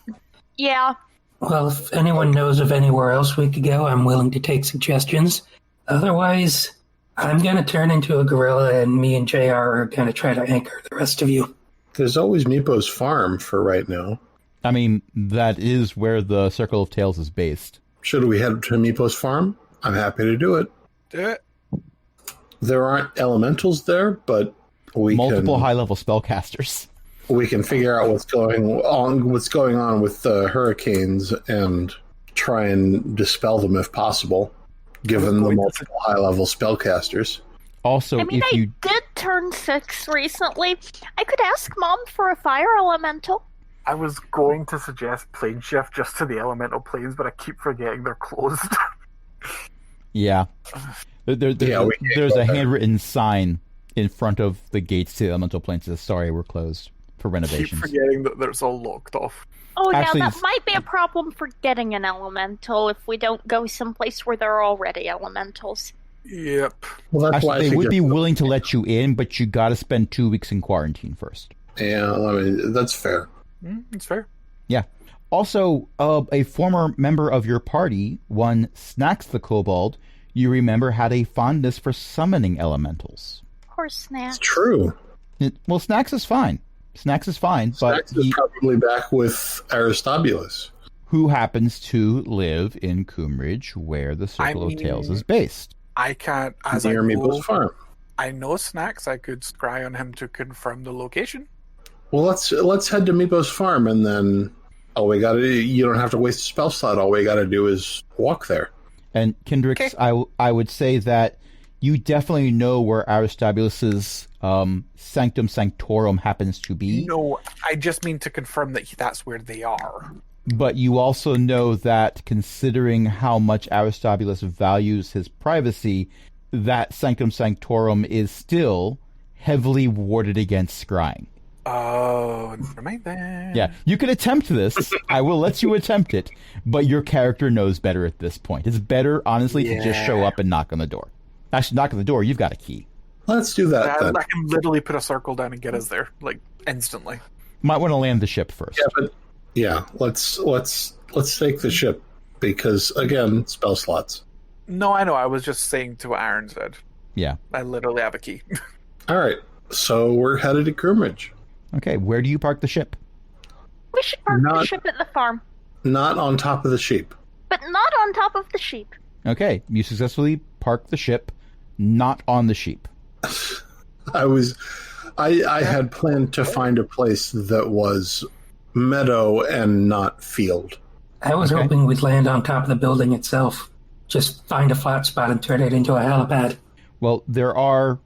[SPEAKER 2] Yeah.
[SPEAKER 4] Well, if anyone knows of anywhere else we could go, I'm willing to take suggestions. Otherwise, I'm going to turn into a gorilla and me and JR are going to try to anchor the rest of you.
[SPEAKER 3] There's always Meepo's farm for right now.
[SPEAKER 1] I mean, that is where the Circle of Tales is based.
[SPEAKER 3] Should we head to Meepo's farm? I'm happy to do it.
[SPEAKER 5] Do it.
[SPEAKER 3] There aren't elementals there, but
[SPEAKER 1] multiple high-level spellcasters.
[SPEAKER 3] We can figure out what's going on with the hurricanes and try and dispel them if possible, given the multiple high-level spellcasters.
[SPEAKER 1] Also,
[SPEAKER 2] I mean, I did turn 6 recently. I could ask Mom for a fire elemental.
[SPEAKER 5] I was going to suggest plane shift just to the elemental planes, but I keep forgetting they're closed.
[SPEAKER 1] Yeah. There's a handwritten sign in front of the gates to the elemental planes that says, sorry, we're closed for renovations.
[SPEAKER 5] Keep forgetting that there's all locked off.
[SPEAKER 2] Oh,
[SPEAKER 1] Actually,
[SPEAKER 2] yeah, that might be a problem for getting an elemental if we don't go someplace where there are already elementals.
[SPEAKER 5] Yep.
[SPEAKER 3] Well, that's why
[SPEAKER 1] they would be willing to let you in, but you got to spend 2 weeks in quarantine first.
[SPEAKER 3] Yeah, I mean, that's fair.
[SPEAKER 5] It's fair.
[SPEAKER 1] Yeah. Also, a former member of your party, one Snacks the Kobold, you remember had a fondness for summoning elementals.
[SPEAKER 2] Poor Snacks.
[SPEAKER 3] It's true.
[SPEAKER 1] Well, Snacks is fine. Snacks is fine, but
[SPEAKER 3] Snacks is probably back with Aristobulus,
[SPEAKER 1] who happens to live in Coomridge, where the Circle of Tales is based.
[SPEAKER 5] I can't.
[SPEAKER 3] Near Meeple's farm.
[SPEAKER 5] I know Snacks. I could scry on him to confirm the location.
[SPEAKER 3] Well, let's head to Meeple's farm, and then you don't have to waste a spell slot. All we got to do is walk there.
[SPEAKER 1] And Kendrix, okay. I would say that you definitely know where Aristobulus's Sanctum Sanctorum happens to be.
[SPEAKER 5] No, I just mean to confirm that that's where they are.
[SPEAKER 1] but you also know that considering how much Aristobulus values his privacy, that Sanctum Sanctorum is still heavily warded against scrying.
[SPEAKER 5] Oh, never mind then.
[SPEAKER 1] Yeah, you can attempt this. I will let you attempt it, but your character knows better at this point. It's better, honestly, to just show up and knock on the door. Actually, knock on the door, you've got a key.
[SPEAKER 3] Let's do that then.
[SPEAKER 5] I can literally put a circle down and get us there, like, instantly.
[SPEAKER 1] Might want to land the ship first.
[SPEAKER 3] Let's take the ship because again, spell slots.
[SPEAKER 5] No, I know. I was just saying to what Aaron said.
[SPEAKER 1] Yeah.
[SPEAKER 5] I literally have a key.
[SPEAKER 3] All right, so we're headed to Groomridge.
[SPEAKER 1] Okay, where do you park the ship?
[SPEAKER 2] We should park the ship at the farm.
[SPEAKER 3] Not on top of the sheep.
[SPEAKER 2] But not on top of the sheep.
[SPEAKER 1] Okay, you successfully park the ship, not on the sheep.
[SPEAKER 3] I had planned to find a place that was meadow and not field.
[SPEAKER 4] I was hoping we'd land on top of the building itself. Just find a flat spot and turn it into a helipad.
[SPEAKER 1] Well, there aren't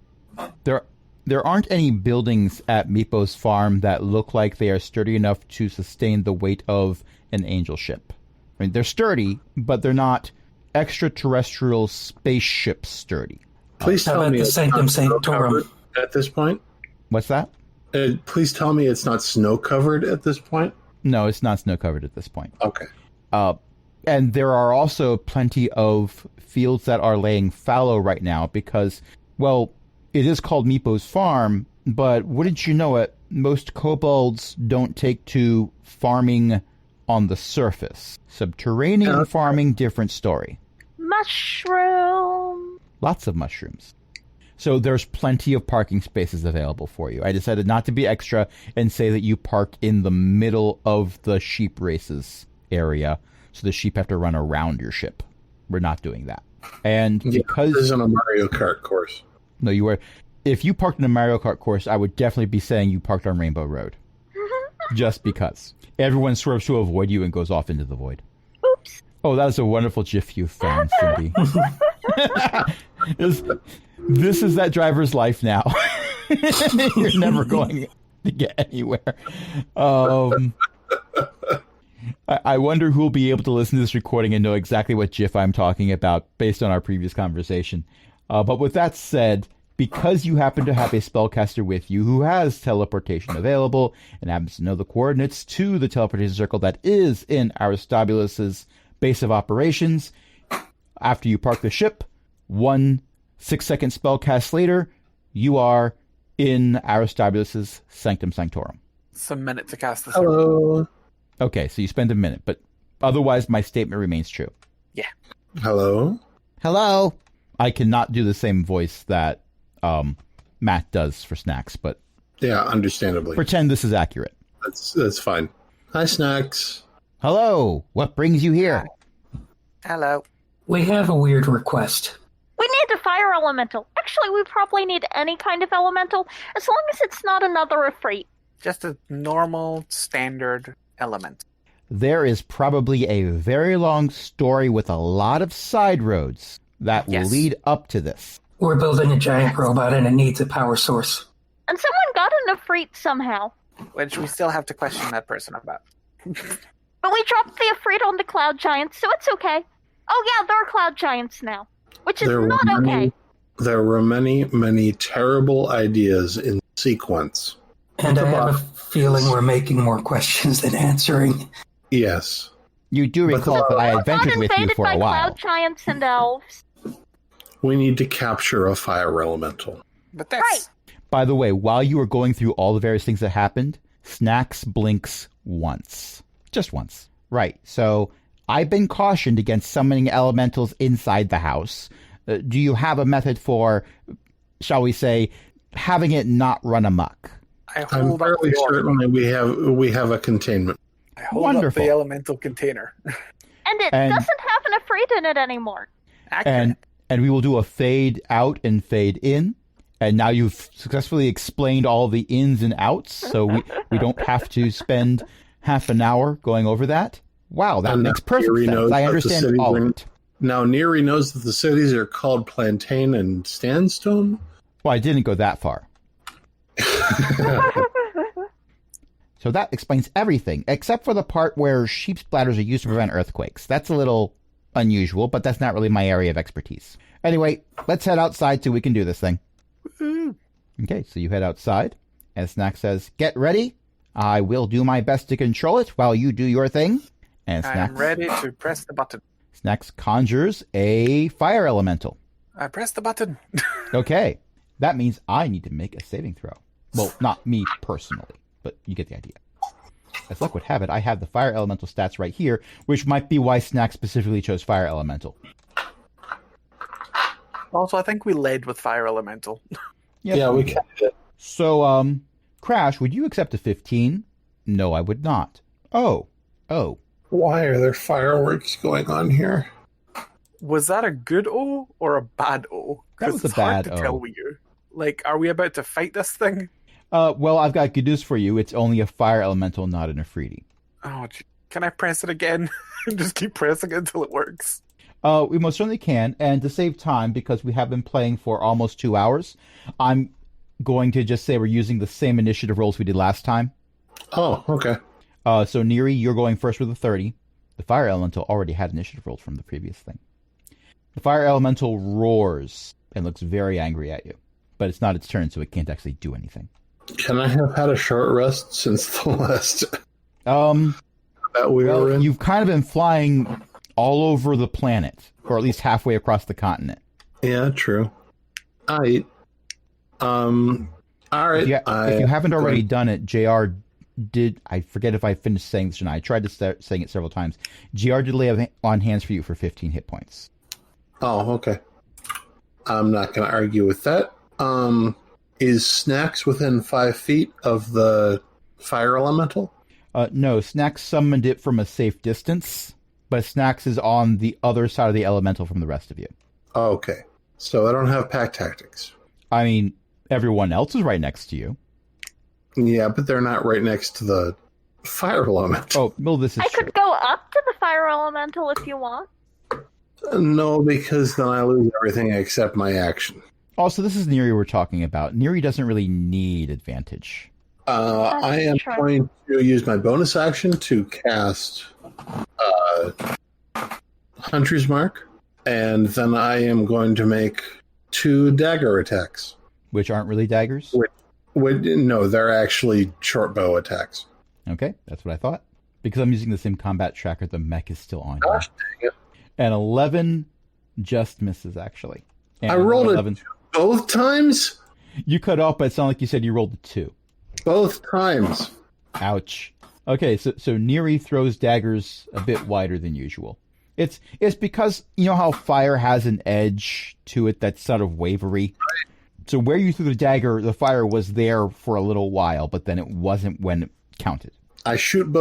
[SPEAKER 1] any buildings at Meepo's farm that look like they are sturdy enough to sustain the weight of an angel ship. I mean, they're sturdy, but they're not extraterrestrial spaceship sturdy.
[SPEAKER 3] Please
[SPEAKER 4] How
[SPEAKER 3] tell
[SPEAKER 4] about
[SPEAKER 3] me
[SPEAKER 4] the
[SPEAKER 3] it's
[SPEAKER 4] Sanctum
[SPEAKER 3] not snow
[SPEAKER 4] Sanctorum?
[SPEAKER 3] covered at this point.
[SPEAKER 1] What's that?
[SPEAKER 3] Please tell me it's not snow covered at this point.
[SPEAKER 1] No, it's not snow covered at this point.
[SPEAKER 3] Okay.
[SPEAKER 1] And there are also plenty of fields that are laying fallow right now because, well, it is called Meepo's farm, but wouldn't you know it, most kobolds don't take to farming on the surface. Subterranean farming, different story.
[SPEAKER 2] Mushroom.
[SPEAKER 1] Lots of mushrooms. So there's plenty of parking spaces available for you. I decided not to be extra and say that you park in the middle of the sheep races area, so the sheep have to run around your ship. We're not doing that. And because
[SPEAKER 3] this isn't a Mario Kart course.
[SPEAKER 1] No, you were. If you parked in a Mario Kart course, I would definitely be saying you parked on Rainbow Road. Just because. Everyone swerves to avoid you and goes off into the void.
[SPEAKER 2] Oops.
[SPEAKER 1] Oh, that is a wonderful GIF you found, Cindy. This is that driver's life now. You're never going to get anywhere. I wonder who will be able to listen to this recording and know exactly what GIF I'm talking about based on our previous conversation. But with that said, because you happen to have a spellcaster with you who has teleportation available and happens to know the coordinates to the teleportation circle that is in Aristobulus's base of operations, after you park the ship, 1 6-second spellcast later, you are in Aristobulus's Sanctum Sanctorum.
[SPEAKER 5] It's a minute to cast the
[SPEAKER 3] Hello.
[SPEAKER 1] Okay, so you spend a minute, but otherwise my statement remains true.
[SPEAKER 5] Yeah.
[SPEAKER 3] Hello.
[SPEAKER 6] Hello.
[SPEAKER 1] I cannot do the same voice that Matt does for Snacks, but
[SPEAKER 3] Yeah, understandably.
[SPEAKER 1] pretend this is accurate.
[SPEAKER 3] That's fine. Hi, Snacks.
[SPEAKER 1] Hello, what brings you here?
[SPEAKER 5] Hello.
[SPEAKER 4] We have a weird request.
[SPEAKER 2] We need a fire elemental. Actually, we probably need any kind of elemental, as long as it's not another Ifrit.
[SPEAKER 5] Just a normal, standard element.
[SPEAKER 1] There is probably a very long story with a lot of side roads that will
[SPEAKER 5] Yes.
[SPEAKER 1] lead up to this.
[SPEAKER 4] We're building a giant robot and it needs a power source.
[SPEAKER 2] And someone got an Ifrit somehow.
[SPEAKER 5] Which we still have to question that person about.
[SPEAKER 2] But we dropped the Ifrit on the cloud giants, so it's okay. Oh yeah, there are cloud giants now. Which is not okay.
[SPEAKER 3] There were many, many terrible ideas in sequence.
[SPEAKER 4] And I have a feeling we're making more questions than answering.
[SPEAKER 3] Yes.
[SPEAKER 1] You do recall that I
[SPEAKER 2] Got
[SPEAKER 1] adventured with you
[SPEAKER 2] invaded
[SPEAKER 1] for
[SPEAKER 2] by
[SPEAKER 1] a while.
[SPEAKER 2] cloud giants and elves.
[SPEAKER 3] We need to capture a fire elemental.
[SPEAKER 5] But that's...
[SPEAKER 2] Right.
[SPEAKER 1] By the way, while you were going through all the various things that happened, Snacks blinks once. Just once. Right, so I've been cautioned against summoning elementals inside the house. Do you have a method for, shall we say, having it not run amok?
[SPEAKER 5] I
[SPEAKER 3] I'm
[SPEAKER 5] hold up
[SPEAKER 3] fairly
[SPEAKER 5] the order.
[SPEAKER 3] certain that we have a containment.
[SPEAKER 5] I hold
[SPEAKER 1] Wonderful.
[SPEAKER 5] up the elemental container.
[SPEAKER 2] And it
[SPEAKER 1] And-
[SPEAKER 2] doesn't have an Ifrit in it anymore.
[SPEAKER 5] Accurate.
[SPEAKER 1] And we will do a fade out and fade in. And now you've successfully explained all the ins and outs, so we don't have to spend half an hour going over that. Wow, that
[SPEAKER 3] And
[SPEAKER 1] makes
[SPEAKER 3] now
[SPEAKER 1] perfect
[SPEAKER 3] Neri
[SPEAKER 1] sense.
[SPEAKER 3] knows
[SPEAKER 1] I
[SPEAKER 3] that the
[SPEAKER 1] understand
[SPEAKER 3] cities
[SPEAKER 1] all of
[SPEAKER 3] are-
[SPEAKER 1] it.
[SPEAKER 3] Now, Neri knows that the cities are called Plantain and Sandstone.
[SPEAKER 1] Well, I didn't go that far. So that explains everything, except for the part where sheep's bladders are used to prevent earthquakes. That's a little unusual, but that's not really my area of expertise. Anyway, let's head outside so we can do this thing. Okay, so you head outside, and Snack says, "Get ready. I will do my best to control it while you do your thing." And
[SPEAKER 5] I
[SPEAKER 1] Snacks,
[SPEAKER 5] am ready to press the button.
[SPEAKER 1] Snacks conjures a fire elemental.
[SPEAKER 5] I press the button.
[SPEAKER 1] Okay, that means I need to make a saving throw. Well, not me personally, but you get the idea. As luck would have it, I have the fire elemental stats right here, which might be why Snack specifically chose fire elemental.
[SPEAKER 5] Also, I think we led with fire elemental.
[SPEAKER 1] Yes,
[SPEAKER 3] Yeah, we
[SPEAKER 1] did.
[SPEAKER 3] can.
[SPEAKER 1] So, Crash, would you accept a 15? No, I would not. Oh.
[SPEAKER 3] Why are there fireworks going on here?
[SPEAKER 5] Was that a good O or a bad O?
[SPEAKER 1] That was a
[SPEAKER 5] it's hard
[SPEAKER 1] bad
[SPEAKER 5] to
[SPEAKER 1] O.
[SPEAKER 5] tell with you. Like, are we about to fight this thing?
[SPEAKER 1] Well, I've got good news for you. It's only a fire elemental, not an Afridi.
[SPEAKER 5] Oh, can I press it again? Just keep pressing it until it works.
[SPEAKER 1] We most certainly can, and to save time, because we have been playing for almost 2 hours, I'm going to just say we're using the same initiative rolls we did last time.
[SPEAKER 3] Oh, okay.
[SPEAKER 1] So, Neri, you're going first with a 30. The fire elemental already had initiative rolls from the previous thing. The fire elemental roars and looks very angry at you, but it's not its turn, so it can't actually do anything.
[SPEAKER 3] Can I have had a short rest since the last that we were in?
[SPEAKER 1] You've kind of been flying all over the planet, or at least halfway across the continent.
[SPEAKER 3] Yeah, true. All right.
[SPEAKER 1] If you haven't already done it, JR did. I forget if I finished saying this or not. I tried to start saying it several times. JR did lay on hands for you for 15 hit points.
[SPEAKER 3] Oh, okay. I'm not going to argue with that. Is Snacks within 5 feet of the fire elemental?
[SPEAKER 1] No, Snacks summoned it from a safe distance, but Snacks is on the other side of the elemental from the rest of you.
[SPEAKER 3] Okay. So I don't have pack tactics.
[SPEAKER 1] I mean, everyone else is right next to you.
[SPEAKER 3] Yeah, but they're not right next to the fire elemental.
[SPEAKER 1] Oh, well, this is
[SPEAKER 2] I
[SPEAKER 1] true.
[SPEAKER 2] could go up to the fire elemental if you want.
[SPEAKER 3] No, because then I lose everything except my action.
[SPEAKER 1] Also, this is Neri we're talking about. Neri doesn't really need advantage.
[SPEAKER 3] I am
[SPEAKER 2] true.
[SPEAKER 3] going to use my bonus action to cast Hunter's Mark, and then I am going to make 2 dagger attacks.
[SPEAKER 1] Which aren't really daggers.
[SPEAKER 3] No, they're actually short bow attacks.
[SPEAKER 1] Okay, that's what I thought. Because I'm using the same combat tracker, the mech is still on.
[SPEAKER 3] Gosh dang it.
[SPEAKER 1] And 11 just misses, actually. And
[SPEAKER 3] I rolled
[SPEAKER 1] 11.
[SPEAKER 3] it both times?
[SPEAKER 1] You cut off, but it's not like you said you rolled a 2.
[SPEAKER 3] Both times.
[SPEAKER 1] Ouch. Okay, so Neri throws daggers a bit wider than usual. It's because, you know how fire has an edge to it that's sort of wavery? So where you threw the dagger, the fire was there for a little while, but then it wasn't when it counted.
[SPEAKER 3] I shoot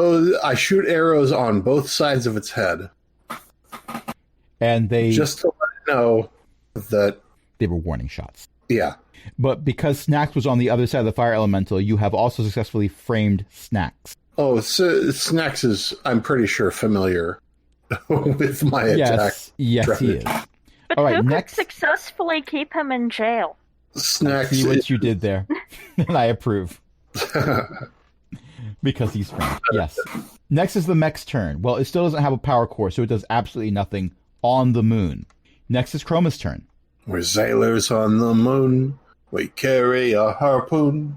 [SPEAKER 3] arrows on both sides of its head.
[SPEAKER 1] And
[SPEAKER 3] Just to let it know that,
[SPEAKER 1] they were warning shots.
[SPEAKER 3] yeah.
[SPEAKER 1] But because Snacks was on the other side of the fire elemental, you have also successfully framed Snacks.
[SPEAKER 3] Oh, so Snacks is, I'm pretty sure, familiar with my attack.
[SPEAKER 1] Yes, he is.
[SPEAKER 2] But
[SPEAKER 1] All right,
[SPEAKER 2] who
[SPEAKER 1] next-
[SPEAKER 2] could successfully keep him in jail?
[SPEAKER 3] Snacks
[SPEAKER 1] See what
[SPEAKER 3] is,
[SPEAKER 1] you did there. And I approve. Because he's framed. Yes. Next is the mech's turn. Well, it still doesn't have a power core, so it does absolutely nothing on the moon. Next is Chroma's turn.
[SPEAKER 3] We're sailors on the moon. We carry a harpoon.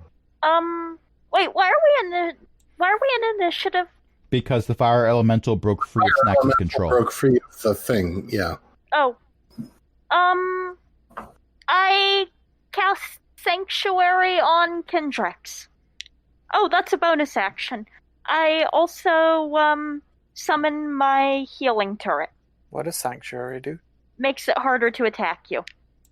[SPEAKER 2] Wait, why are we in initiative?
[SPEAKER 1] Because the fire elemental broke free of Snacks'
[SPEAKER 3] Elemental
[SPEAKER 1] control.
[SPEAKER 3] Broke free of the thing, yeah.
[SPEAKER 2] Oh. I cast Sanctuary on Kendrex. Oh, that's a bonus action. I also, summon my healing turret.
[SPEAKER 5] What does Sanctuary do?
[SPEAKER 2] Makes it harder to attack you.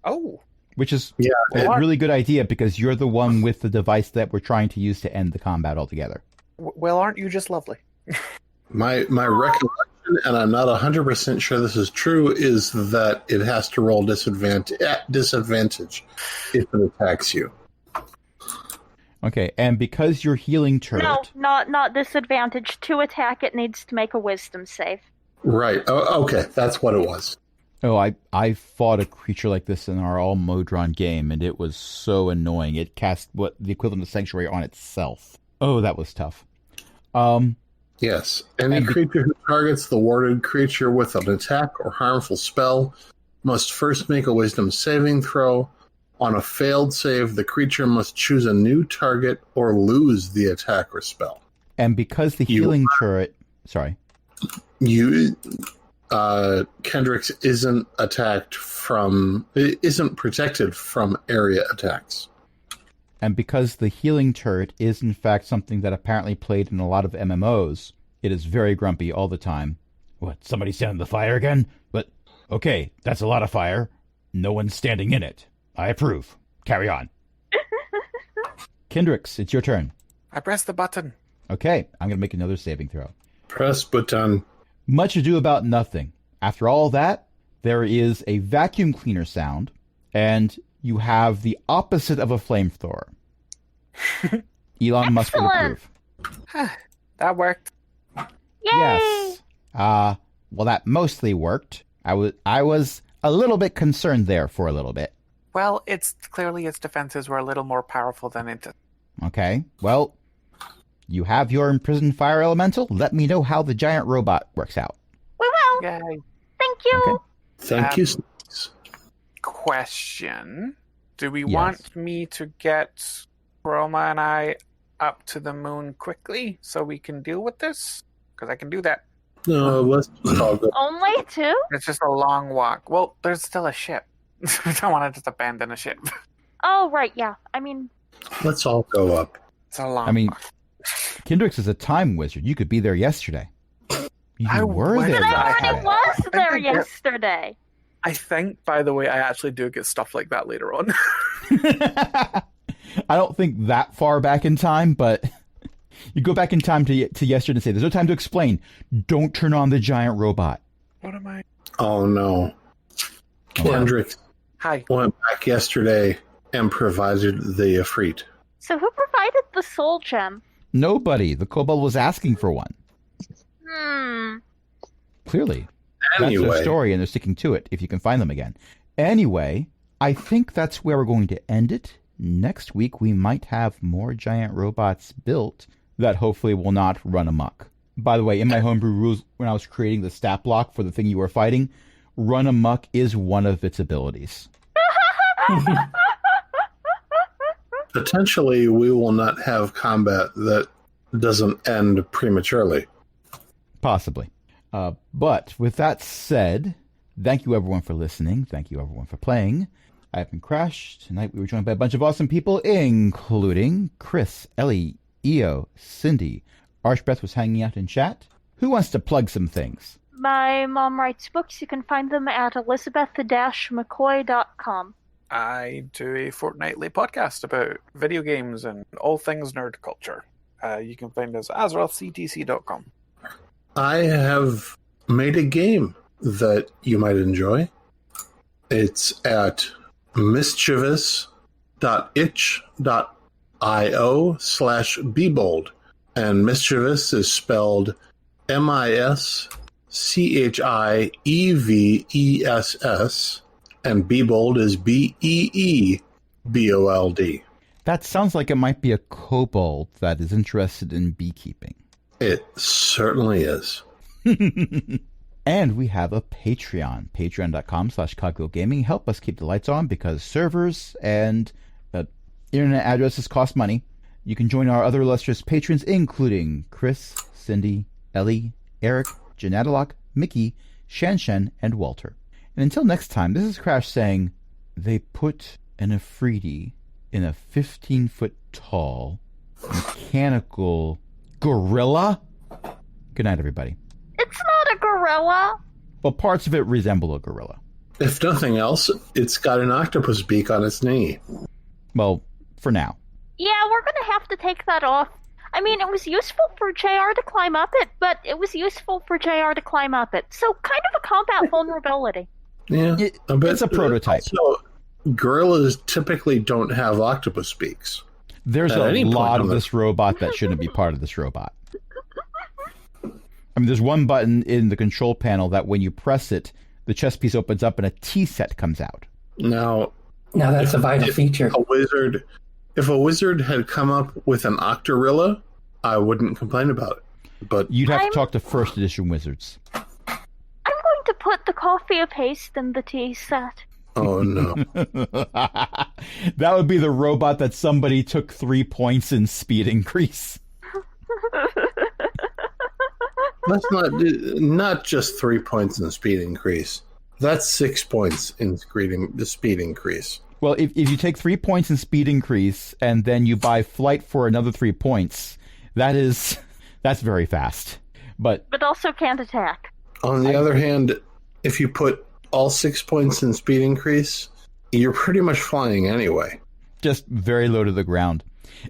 [SPEAKER 5] Oh,
[SPEAKER 1] Which is
[SPEAKER 3] Yeah,
[SPEAKER 1] a really good idea because you're the one with the device that we're trying to use to end the combat altogether.
[SPEAKER 5] well, aren't you just lovely?
[SPEAKER 3] my recollection, and I'm not 100% sure this is true, is that it has to roll disadvantage if it attacks you.
[SPEAKER 1] Okay, and because you're healing turret...
[SPEAKER 2] No, not disadvantage. To attack, it needs to make a wisdom save.
[SPEAKER 3] Right. Oh, okay, that's what it was.
[SPEAKER 1] Oh, I fought a creature like this in our all-Modron game, and it was so annoying. It cast what the equivalent of Sanctuary on itself. Oh, that was tough.
[SPEAKER 3] Yes. Any
[SPEAKER 1] And be-
[SPEAKER 3] creature who targets the warded creature with an attack or harmful spell must first make a wisdom saving throw. On a failed save, the creature must choose a new target or lose the attack or spell.
[SPEAKER 1] And because the
[SPEAKER 3] You-
[SPEAKER 1] healing turret... Sorry.
[SPEAKER 3] Kendricks isn't protected from area attacks.
[SPEAKER 1] And because the healing turret is in fact something that apparently played in a lot of MMOs, it is very grumpy all the time. What, somebody standing in the fire again? But, okay, that's a lot of fire. No one's standing in it. I approve. Carry on. Kendricks, it's your turn.
[SPEAKER 5] I pressed the button.
[SPEAKER 1] Okay, I'm going to make another saving throw.
[SPEAKER 3] Press button.
[SPEAKER 1] Much ado about nothing. After all that, there is a vacuum cleaner sound, and you have the opposite of a flamethrower. Elon Musk would
[SPEAKER 2] Excellent.
[SPEAKER 1] approve.
[SPEAKER 5] That worked.
[SPEAKER 2] Yay!
[SPEAKER 1] Yes. Well, that mostly worked. I was a little bit concerned there for a little bit.
[SPEAKER 5] Well, it's clearly its defenses were a little more powerful than it.
[SPEAKER 1] Okay. Well, you have your imprisoned fire elemental. Let me know how the giant robot works out.
[SPEAKER 2] We will.
[SPEAKER 5] Yay.
[SPEAKER 2] Thank you.
[SPEAKER 1] Okay.
[SPEAKER 3] Thank you. Snakes.
[SPEAKER 5] Question. Do we
[SPEAKER 1] Yes.
[SPEAKER 5] want me to get Roma and I up to the moon quickly so we can deal with this? Because I can do that.
[SPEAKER 3] No, let's just all go.
[SPEAKER 2] Only two?
[SPEAKER 5] It's just a long walk. Well, there's still a ship. I don't want to just abandon a ship.
[SPEAKER 2] Oh, right, yeah. I mean,
[SPEAKER 3] Let's all go up.
[SPEAKER 5] It's a long
[SPEAKER 1] I mean,
[SPEAKER 5] walk.
[SPEAKER 1] Kendricks is a time wizard. You could be there yesterday. You
[SPEAKER 5] I
[SPEAKER 1] were
[SPEAKER 5] wish
[SPEAKER 1] there
[SPEAKER 2] but I
[SPEAKER 5] I
[SPEAKER 2] already
[SPEAKER 1] yesterday.
[SPEAKER 2] was there
[SPEAKER 5] I get-
[SPEAKER 2] yesterday.
[SPEAKER 5] I think, by the way, I actually do get stuff like that later on.
[SPEAKER 1] I don't think that far back in time, but you go back in time to yesterday and say, there's no time to explain. Don't turn on the giant robot.
[SPEAKER 5] What am I?
[SPEAKER 3] Oh no. Kendrick
[SPEAKER 5] Hi.
[SPEAKER 3] went back yesterday and provided the Ifrit.
[SPEAKER 2] So who provided the soul gem?
[SPEAKER 1] Nobody. The kobold was asking for one. Clearly. That's their
[SPEAKER 3] Anyway,
[SPEAKER 1] story, and they're sticking to it if you can find them again. Anyway, I think that's where we're going to end it. Next week, we might have more giant robots built that hopefully will not run amok. By the way, in my homebrew rules, when I was creating the stat block for the thing you were fighting, run amok is one of its abilities.
[SPEAKER 3] potentially we will not have combat that doesn't end prematurely.
[SPEAKER 1] Possibly. But with that said, thank you everyone for listening. Thank you everyone for playing. I've been Crash. Tonight we were joined by a bunch of awesome people, including Chris, Ellie, Eo, Cindy. Archbeth was hanging out in chat. Who wants to plug some things?
[SPEAKER 2] My mom writes books. You can find them at elizabeth-mccoy.com.
[SPEAKER 5] I do a fortnightly podcast about video games and all things nerd culture. You can find us at azraelctc.com.
[SPEAKER 3] I have made a game that you might enjoy. It's at mischievous.itch.io/bebold. And mischievous is spelled MISCHIEVESS, and Bebold is BEEBOLD.
[SPEAKER 1] That sounds like it might be a kobold that is interested in beekeeping.
[SPEAKER 3] It certainly is.
[SPEAKER 1] And we have a Patreon, patreon.com/cogwheelgaming. Help us keep the lights on because servers and internet addresses cost money. You can join our other illustrious patrons, including Chris, Cindy, Ellie, Eric, Janatalock, Mickey, Shanshan, and Walter. And until next time, this is Crash saying, they put an Afridi in a 15-foot tall mechanical gorilla? Good night, everybody.
[SPEAKER 2] It's not a gorilla.
[SPEAKER 1] Well, parts of it resemble a gorilla.
[SPEAKER 3] If nothing else, it's got an octopus beak on its knee.
[SPEAKER 1] Well, for now.
[SPEAKER 2] Yeah, we're going to have to take that off. I mean, it was useful for JR to climb up it, but it was useful for JR to climb up it. So kind of a combat vulnerability.
[SPEAKER 3] Yeah, but
[SPEAKER 1] It's a prototype.
[SPEAKER 3] Also, gorillas typically don't have octopus beaks.
[SPEAKER 1] There's
[SPEAKER 3] At
[SPEAKER 1] a
[SPEAKER 3] any point
[SPEAKER 1] lot
[SPEAKER 3] on
[SPEAKER 1] of
[SPEAKER 3] the-
[SPEAKER 1] this robot that shouldn't be part of this robot. I mean, there's one button in the control panel that when you press it, the chest piece opens up and a tea set comes out.
[SPEAKER 3] Now,
[SPEAKER 4] Now that's a vital feature.
[SPEAKER 3] if a wizard had come up with an octorilla, I wouldn't complain about it. But
[SPEAKER 1] You'd have
[SPEAKER 2] I'm-
[SPEAKER 1] to talk to first edition wizards.
[SPEAKER 2] I'm going to put the coffee of haste in the tea set.
[SPEAKER 3] oh no,
[SPEAKER 1] That would be the robot that somebody took 3 points in speed increase.
[SPEAKER 3] that's not just 3 points in speed increase. That's 6 points in speed increase.
[SPEAKER 1] Well, if you take 3 points in speed increase and then you buy flight for another 3 points, that's very fast. But
[SPEAKER 2] also can't attack.
[SPEAKER 3] On the other hand, if you put all 6 points in speed increase, you're pretty much flying anyway.
[SPEAKER 1] just very low to the ground.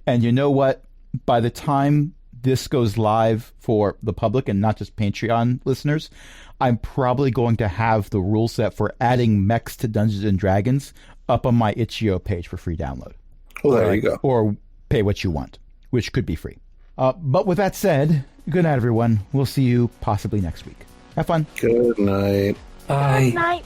[SPEAKER 1] And you know what? By the time this goes live for the public and not just Patreon listeners, I'm probably going to have the rule set for adding mechs to Dungeons and Dragons up on my itch.io page for free download.
[SPEAKER 3] Well, there you go.
[SPEAKER 1] Or pay what you want, which could be free. But with that said, good night, everyone. We'll see you possibly next week. Have fun.
[SPEAKER 3] Good night.
[SPEAKER 4] Bye.
[SPEAKER 2] Night.